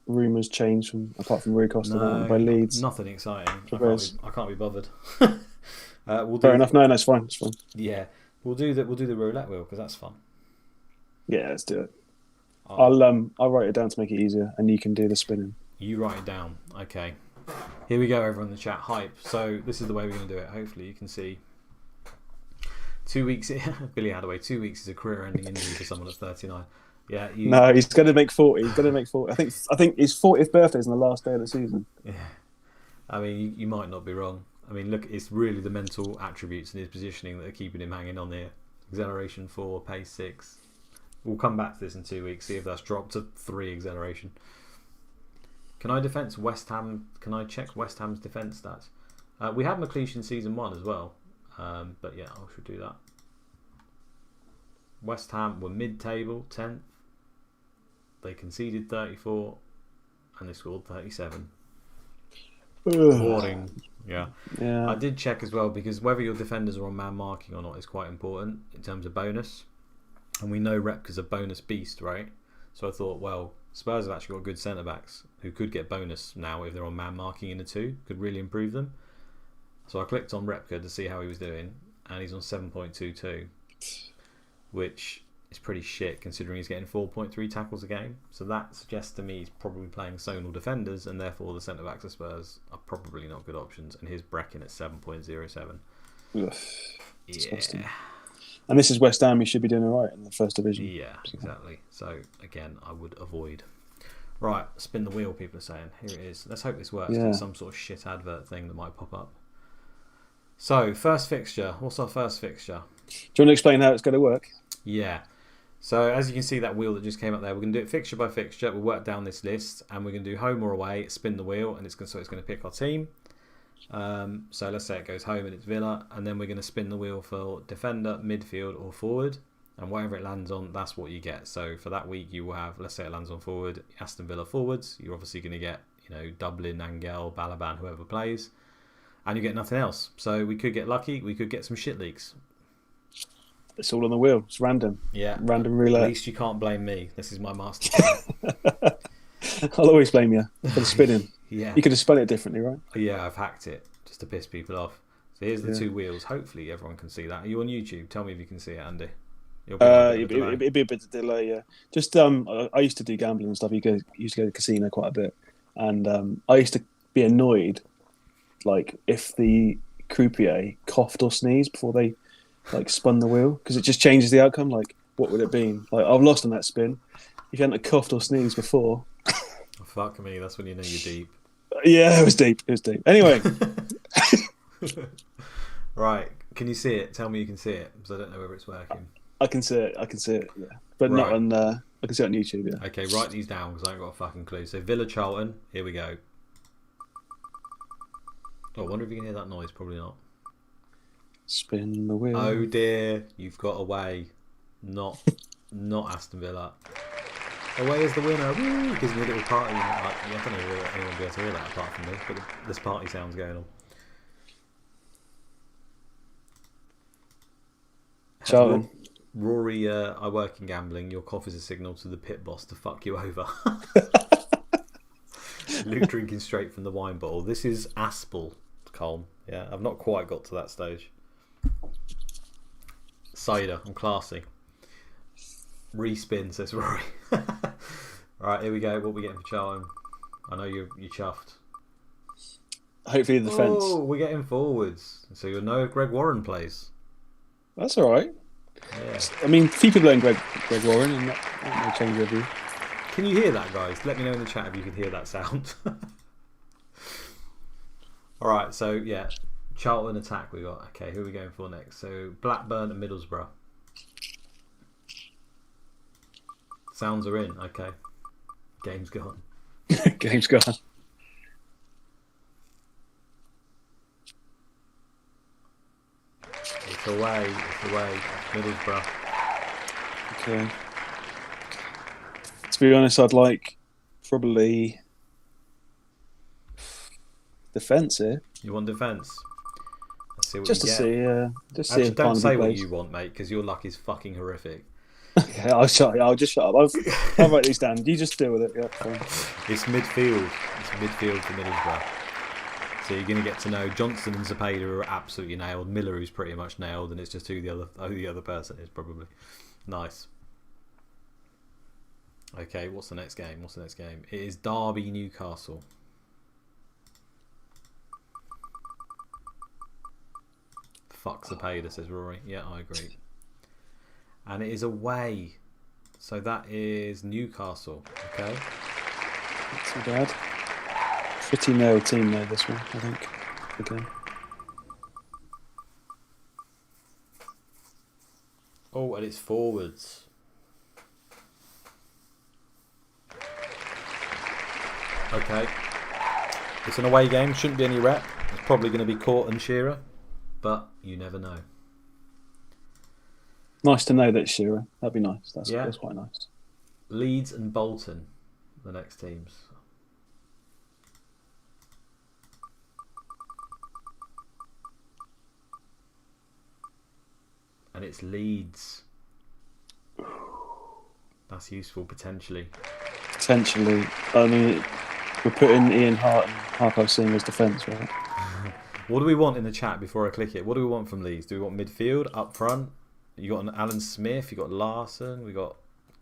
rumours changed apart from Rui Costa by Leeds.
Nothing exciting. I can't be bothered.
Fair enough. No, it's fine. It's fine.
Yeah, we'll do the roulette wheel because that's fun.
Yeah, let's do it. I'll write it down to make it easier, and you can do the spinning.
You write it down. Okay. Here we go, everyone in the chat. Hype. So this is the way we're going to do it. Hopefully you can see. 2 weeks. Billy Hadaway. 2 weeks is a career-ending injury for someone at 39. Yeah.
No, he's going to make 40. He's going to make 40. I think his 40th birthday is on the last day of the season.
Yeah. I mean, you might not be wrong. I mean, look, it's really the mental attributes and his positioning that are keeping him hanging on there. Acceleration 4, pace 6. We'll come back to this in 2 weeks, see if that's dropped to 3 acceleration. Can I defence West Ham? Can I check West Ham's defence stats? We had McLeish in season 1 as well. But yeah, I should do that. West Ham were mid-table, 10th. They conceded 34 and they scored 37. Boring. Yeah. I did check as well because whether your defenders are on man marking or not is quite important in terms of bonus. And we know Repka's a bonus beast, right? So I thought, well, Spurs have actually got good centre-backs who could get bonus now if they're on man marking in the 2, could really improve them. So I clicked on Repka to see how he was doing, and he's on 7.22, which is pretty shit considering he's getting 4.3 tackles a game. So that suggests to me he's probably playing zonal defenders, and therefore the centre-backs of Spurs are probably not good options, and his Brecken at 7.07. Yeah.
And this is West Ham, he should be doing all right in the first division.
Yeah, exactly. So, again, I would avoid. Right, spin the wheel, people are saying. Here it is. Let's hope this works. It's some sort of shit advert thing that might pop up. So, first fixture. What's our first fixture?
Do you want to explain how it's going to work?
Yeah. So, as you can see, that wheel that just came up there, we're going to do it fixture by fixture. We'll work down this list, and we're going to do home or away, spin the wheel, and it's going to pick our team. So let's say it goes home and it's Villa, and then we're going to spin the wheel for defender, midfield or forward, and whatever it lands on, that's what you get. So for that week you will have, let's say it lands on forward, Aston Villa forwards, you're obviously going to get, Dublin, Angel, Balaban, whoever plays, and you get nothing else. So we could get lucky, we could get some shit leaks.
It's all on the wheel. It's random.
Yeah.
Random roulette.
At least you can't blame me. This is my master.
I'll always blame you for the spinning.
Yeah.
You could have spelled it differently, right?
Yeah, I've hacked it just to piss people off. So here's the 2 wheels. Hopefully everyone can see that. Are you on YouTube? Tell me if you can see it, Andy.
It'd be a bit of delay, yeah. Just I used to do gambling and stuff. Used to go to the casino quite a bit, and I used to be annoyed, like if the croupier coughed or sneezed before they spun the wheel, because it just changes the outcome. Like, what would it be? Like, I've lost on that spin. If you hadn't coughed or sneezed before.
Oh, fuck me, that's when you know you're deep.
Yeah, it was deep. Anyway.
Right, can you see it? Tell me you can see it, because I don't know whether it's working.
I can see it, yeah. But not on, I can see it on YouTube, yeah.
Okay, write these down, because I ain't got a fucking clue. So, Villa Charlton, here we go. Oh, I wonder if you can hear that noise, probably not.
Spin the wheel.
Oh dear, you've got away. Not Aston Villa. Away is the winner. Woo! It gives me a little party. I don't know if anyone will be able to hear that apart from me, but there's party sounds going on.
Charlton.
Rory, I work in gambling. Your cough is a signal to the pit boss to fuck you over. Luke drinking straight from the wine bottle. This is Aspel, Colm. Yeah, I've not quite got to that stage. Cider, I'm classy. Respin, says Rory. Right, here we go. What are we getting for Charlton? I know you're chuffed.
Hopefully the defence.
Oh, we're getting forwards. So you'll know if Greg Warren plays.
That's all right.
Yeah.
I mean, a few people own Greg Warren, and that may change their view.
Can you hear that, guys? Let me know in the chat if you can hear that sound. All right, so yeah, Charlton attack we got. Okay, who are we going for next? So Blackburn and Middlesbrough. Sounds are in. Okay, game's gone.
Game's gone.
It's away. It's away. Middlesbrough.
Okay. To be honest, I'd like probably defence here.
You want defence? Let's see what
Just
you
to
get.
see, just
Actually,
see. If
don't say what
plays.
you want, mate, because your luck is fucking horrific.
Okay, I'll just shut up. I'll write these down. You just deal with it. Yeah, fine.
It's midfield. It's midfield for Middlesbrough. So you're going to get to know Johnson and Zepeda are absolutely nailed. Miller who's pretty much nailed, and it's just who the other person is probably. Nice. Okay, what's the next game? It is Derby Newcastle. Fuck Zepeda, says Rory. Yeah, I agree. And it is away. So that is Newcastle. Okay.
Not too bad. Pretty nailed team there, this one, I think. Again.
Oh, and it's forwards. Okay. It's an away game. Shouldn't be any rep. It's probably going to be Court and Shearer. But you never know.
Nice to know that Shearer. That'd be nice. That's quite nice.
Leeds and Bolton, the next teams. And it's Leeds. That's useful potentially.
Potentially. I mean, we're putting Ian Hart and Harpo Singh as defence, right?
What do we want in the chat before I click it? What do we want from Leeds? Do we want midfield, up front? You got an Alan Smith, you got Larson, we got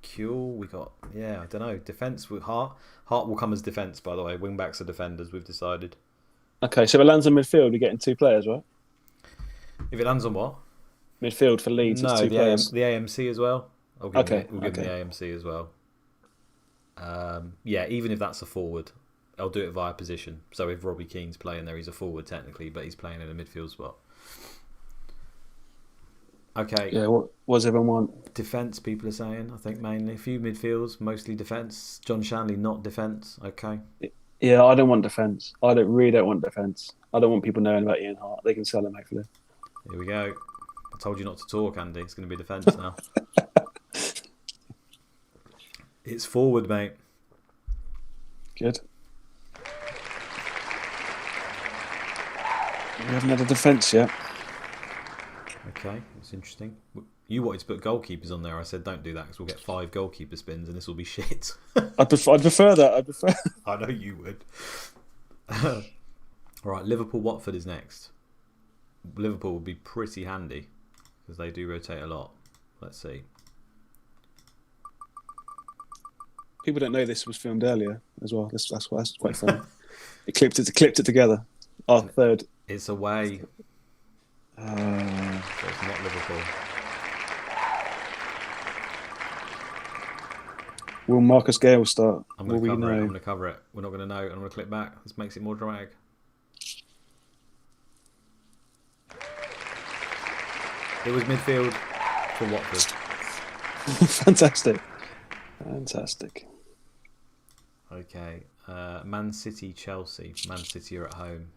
Kuehl, we got, I don't know, defence with Hart. Hart will come as defence, by the way. Wing backs are defenders, we've decided.
Okay, so if it lands on midfield, we're getting two players, right?
If it lands on what?
Midfield for Leeds,
no,
it's two players.
The AMC as well. We'll give them the AMC as well. Even if that's a forward, I'll do it via position. So if Robbie Keane's playing there, he's a forward technically, but he's playing in a midfield spot. Okay.
Yeah, what does everyone want?
Defence, people are saying, I think mainly. A few midfields, mostly defence. John Shanley, not defence. Okay.
Yeah, I don't want defence. I really don't want defence. I don't want people knowing about Ian Hart. They can sell him, hopefully.
Here we go. I told you not to talk, Andy. It's going to be defence now. It's forward, mate.
Good. We haven't had a defence yet.
Okay, that's interesting. You wanted to put goalkeepers on there. I said don't do that because we'll get 5 goalkeeper spins and this will be shit.
I'd prefer that.
I know you would. All right, Liverpool-Watford is next. Liverpool would be pretty handy because they do rotate a lot. Let's see.
People don't know this was filmed earlier as well. That's quite funny. It clipped it together. Our third.
It's away. So it's not Liverpool.
Will Marcus Gale start?
I'm going to cover it. We're not going to know. I'm going to click back. This makes it more dramatic. It was midfield for Watford.
Fantastic.
Okay. Man City, Chelsea. Man City are at home.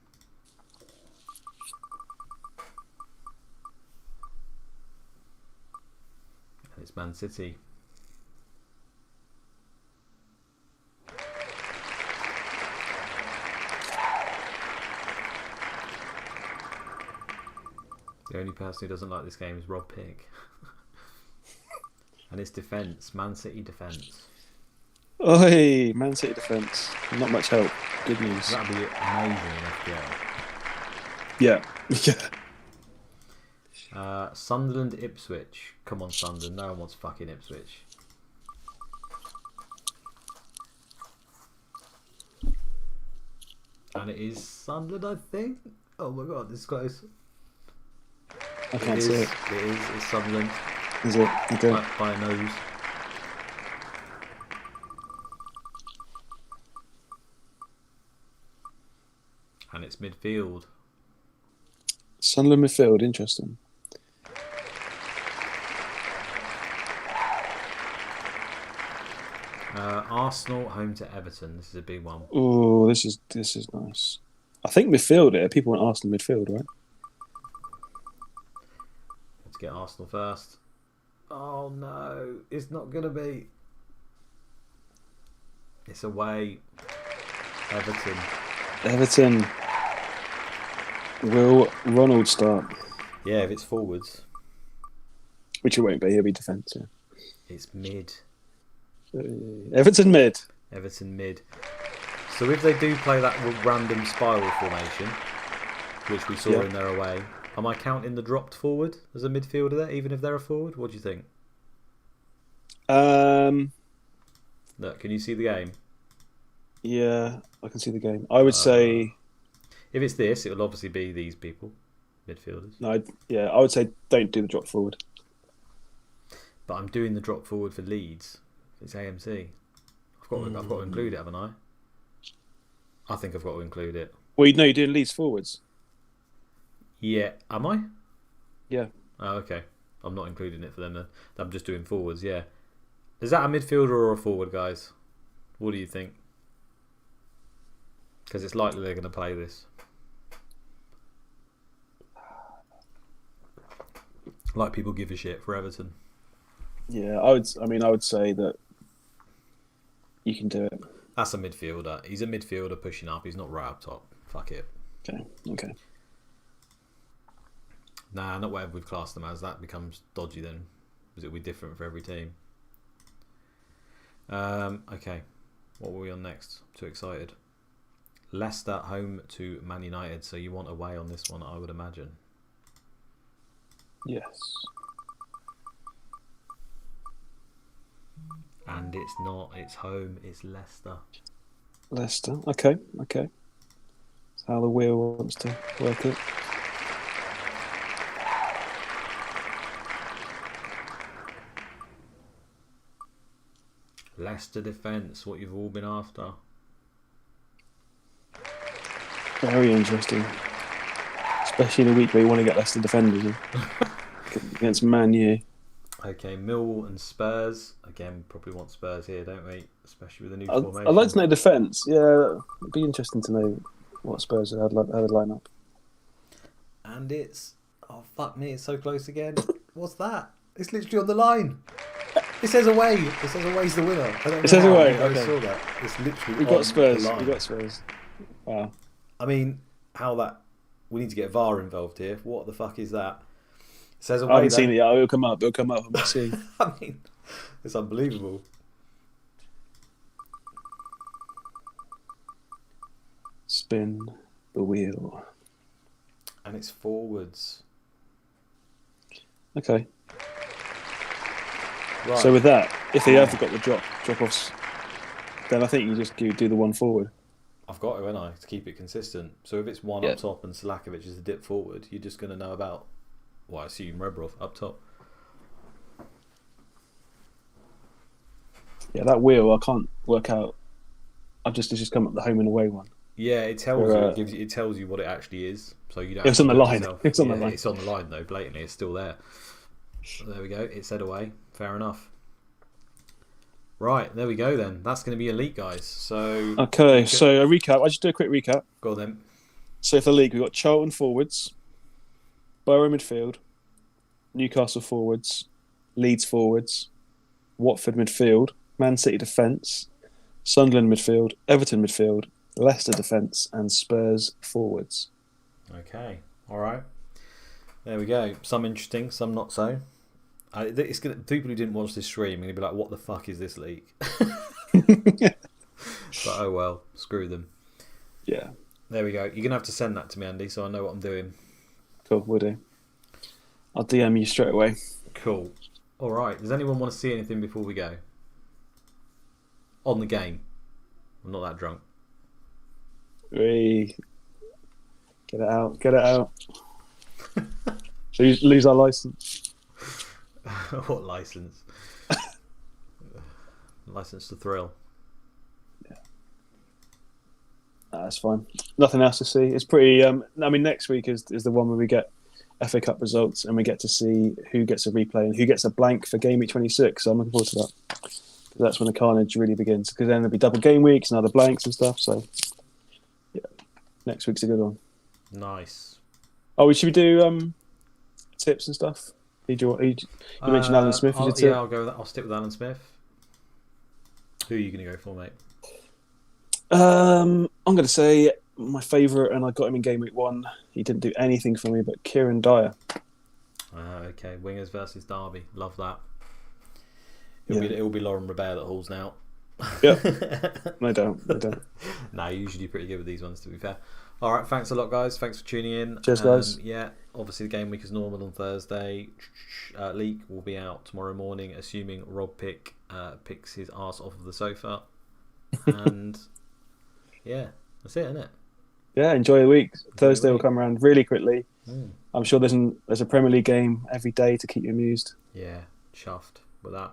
And it's Man City. The only person who doesn't like this game is Rob Pig. And it's defence. Man City defence.
Oi, Man City defence. Not much help. Good news.
That'd be amazing in FPL.
Yeah. Yeah.
Sunderland Ipswich. Come on, Sunderland. No one wants fucking Ipswich. And it is Sunderland, I think. Oh my god, this is close.
I can't see it.
It is. It's Sunderland.
Is it? Okay.
By a nose. And it's midfield.
Sunderland midfield, interesting.
Arsenal home to Everton. This is a big one.
Oh, this is nice. I think midfield here. People want Arsenal midfield, right?
Let's get Arsenal first. Oh no, it's not gonna be. It's away. Everton.
Everton. Will Ronald start?
Yeah, if it's forwards.
Which it won't be. He'll be defensive.
It's mid.
Everton mid.
Everton mid. So if they do play that random spiral formation, which we saw in their away, am I counting the dropped forward as a midfielder there, even if they're a forward? What do you think? Look, can you see the game?
Yeah, I can see the game. I would say...
If it's this, it will obviously be these people, midfielders.
No, I would say don't do the drop forward.
But I'm doing the drop forward for Leeds. It's AMC. I've got to include it, haven't I? I think I've got to include it.
Well, no, you're doing Leeds forwards.
Yeah, am I?
Yeah.
Oh, okay. I'm not including it for them then. I'm just doing forwards, yeah. Is that a midfielder or a forward, guys? What do you think? Because it's likely they're going to play this. Like people give a shit for Everton.
Yeah, I would say that you can do it.
That's a midfielder. He's a midfielder pushing up. He's not right up top. Fuck it.
Okay.
Nah, not whatever we've classed them as. That becomes dodgy then. Because it'll be different for every team. Okay. What were we on next? I'm too excited. Leicester home to Man United. So you want away on this one, I would imagine.
Yes.
And it's not. It's home. It's Leicester.
Leicester. Okay. That's how the wheel wants to work it.
Leicester defence. What you've all been after.
Very interesting. Especially in a week where you want to get Leicester defenders in. Against Man U.
Okay, Mill and Spurs. Again, probably want Spurs here, don't we? Especially with the new formation.
I'd like to know defence. Yeah, it'd be interesting to know what Spurs had line up.
And it's... Oh, fuck me, it's so close again. What's that? It's literally on the line. It says away. It says away's the winner.
It says away.
I saw that. It's literally
We've got Spurs. Wow.
I mean, how that... We need to get VAR involved here. What the fuck is that? It says away.
I haven't seen it yet. It'll come up. I'm not seeing.
I mean, it's unbelievable.
Spin the wheel.
And it's forwards.
Okay.
Right.
So with that, if they have got the drop-offs, then I think you just do the one forward.
I've got to, haven't I, to keep it consistent. So if it's one up top and Selakovic is a dip forward, you're just going to know about, well, I assume Rebrov up top.
Yeah, that wheel I can't work out. It's just come up the home and away one.
Yeah, it tells you. It tells you what it actually is. So you don't.
It's on the line. It's on the line.
It's on the line though. Blatantly, it's still there. So there we go. It said away. Fair enough. Right, there we go then. That's going to be elite, guys. So
okay, so a recap. I'll just do a quick recap.
Go on then.
So for the league, we've got Charlton forwards, Borough midfield, Newcastle forwards, Leeds forwards, Watford midfield, Man City defence, Sunderland midfield, Everton midfield, Leicester defence, and Spurs forwards.
Okay, all right. There we go. Some interesting, some not so. It's gonna, people who didn't watch this stream are going to be like, what the fuck is this league? But oh well, screw them.
Yeah.
There we go. You're going to have to send that to me, Andy, so I know what I'm doing.
Cool, will do. I'll DM you straight away.
Cool. All right. Does anyone want to see anything before we go? On the game. I'm not that drunk.
Get it out. Get it out. lose our license.
What license? License to thrill.
Yeah. That's fine. Nothing else to see. It's pretty. I mean, next week is the one where we get FA Cup results and we get to see who gets a replay and who gets a blank for Gameweek 26. So I'm looking forward to that. That's when the carnage really begins, because then there'll be double game weeks and other blanks and stuff. So, yeah, next week's a good one.
Nice.
Oh, should we do tips and stuff? You mentioned Alan Smith.
I'll go with that. I'll stick with Alan Smith. Who are you going to go for, mate?
I'm going to say my favourite, and I got him in Game Week 1. He didn't do anything for me, but Kieran Dyer.
Okay, wingers versus Derby. Love that. It'll be Lauren Robert that hauls now.
Yeah, no doubt.
Nah, you usually do pretty good with these ones, to be fair. All right, thanks a lot, guys. Thanks for tuning in.
Cheers, guys.
Yeah, obviously the game week is normal on Thursday. Leak will be out tomorrow morning, assuming Rob picks his arse off of the sofa. And yeah, that's it, isn't it?
Yeah, enjoy the week. Thursday will come around really quickly. I'm sure there's a Premier League game every day to keep you amused.
Yeah, chuffed with that.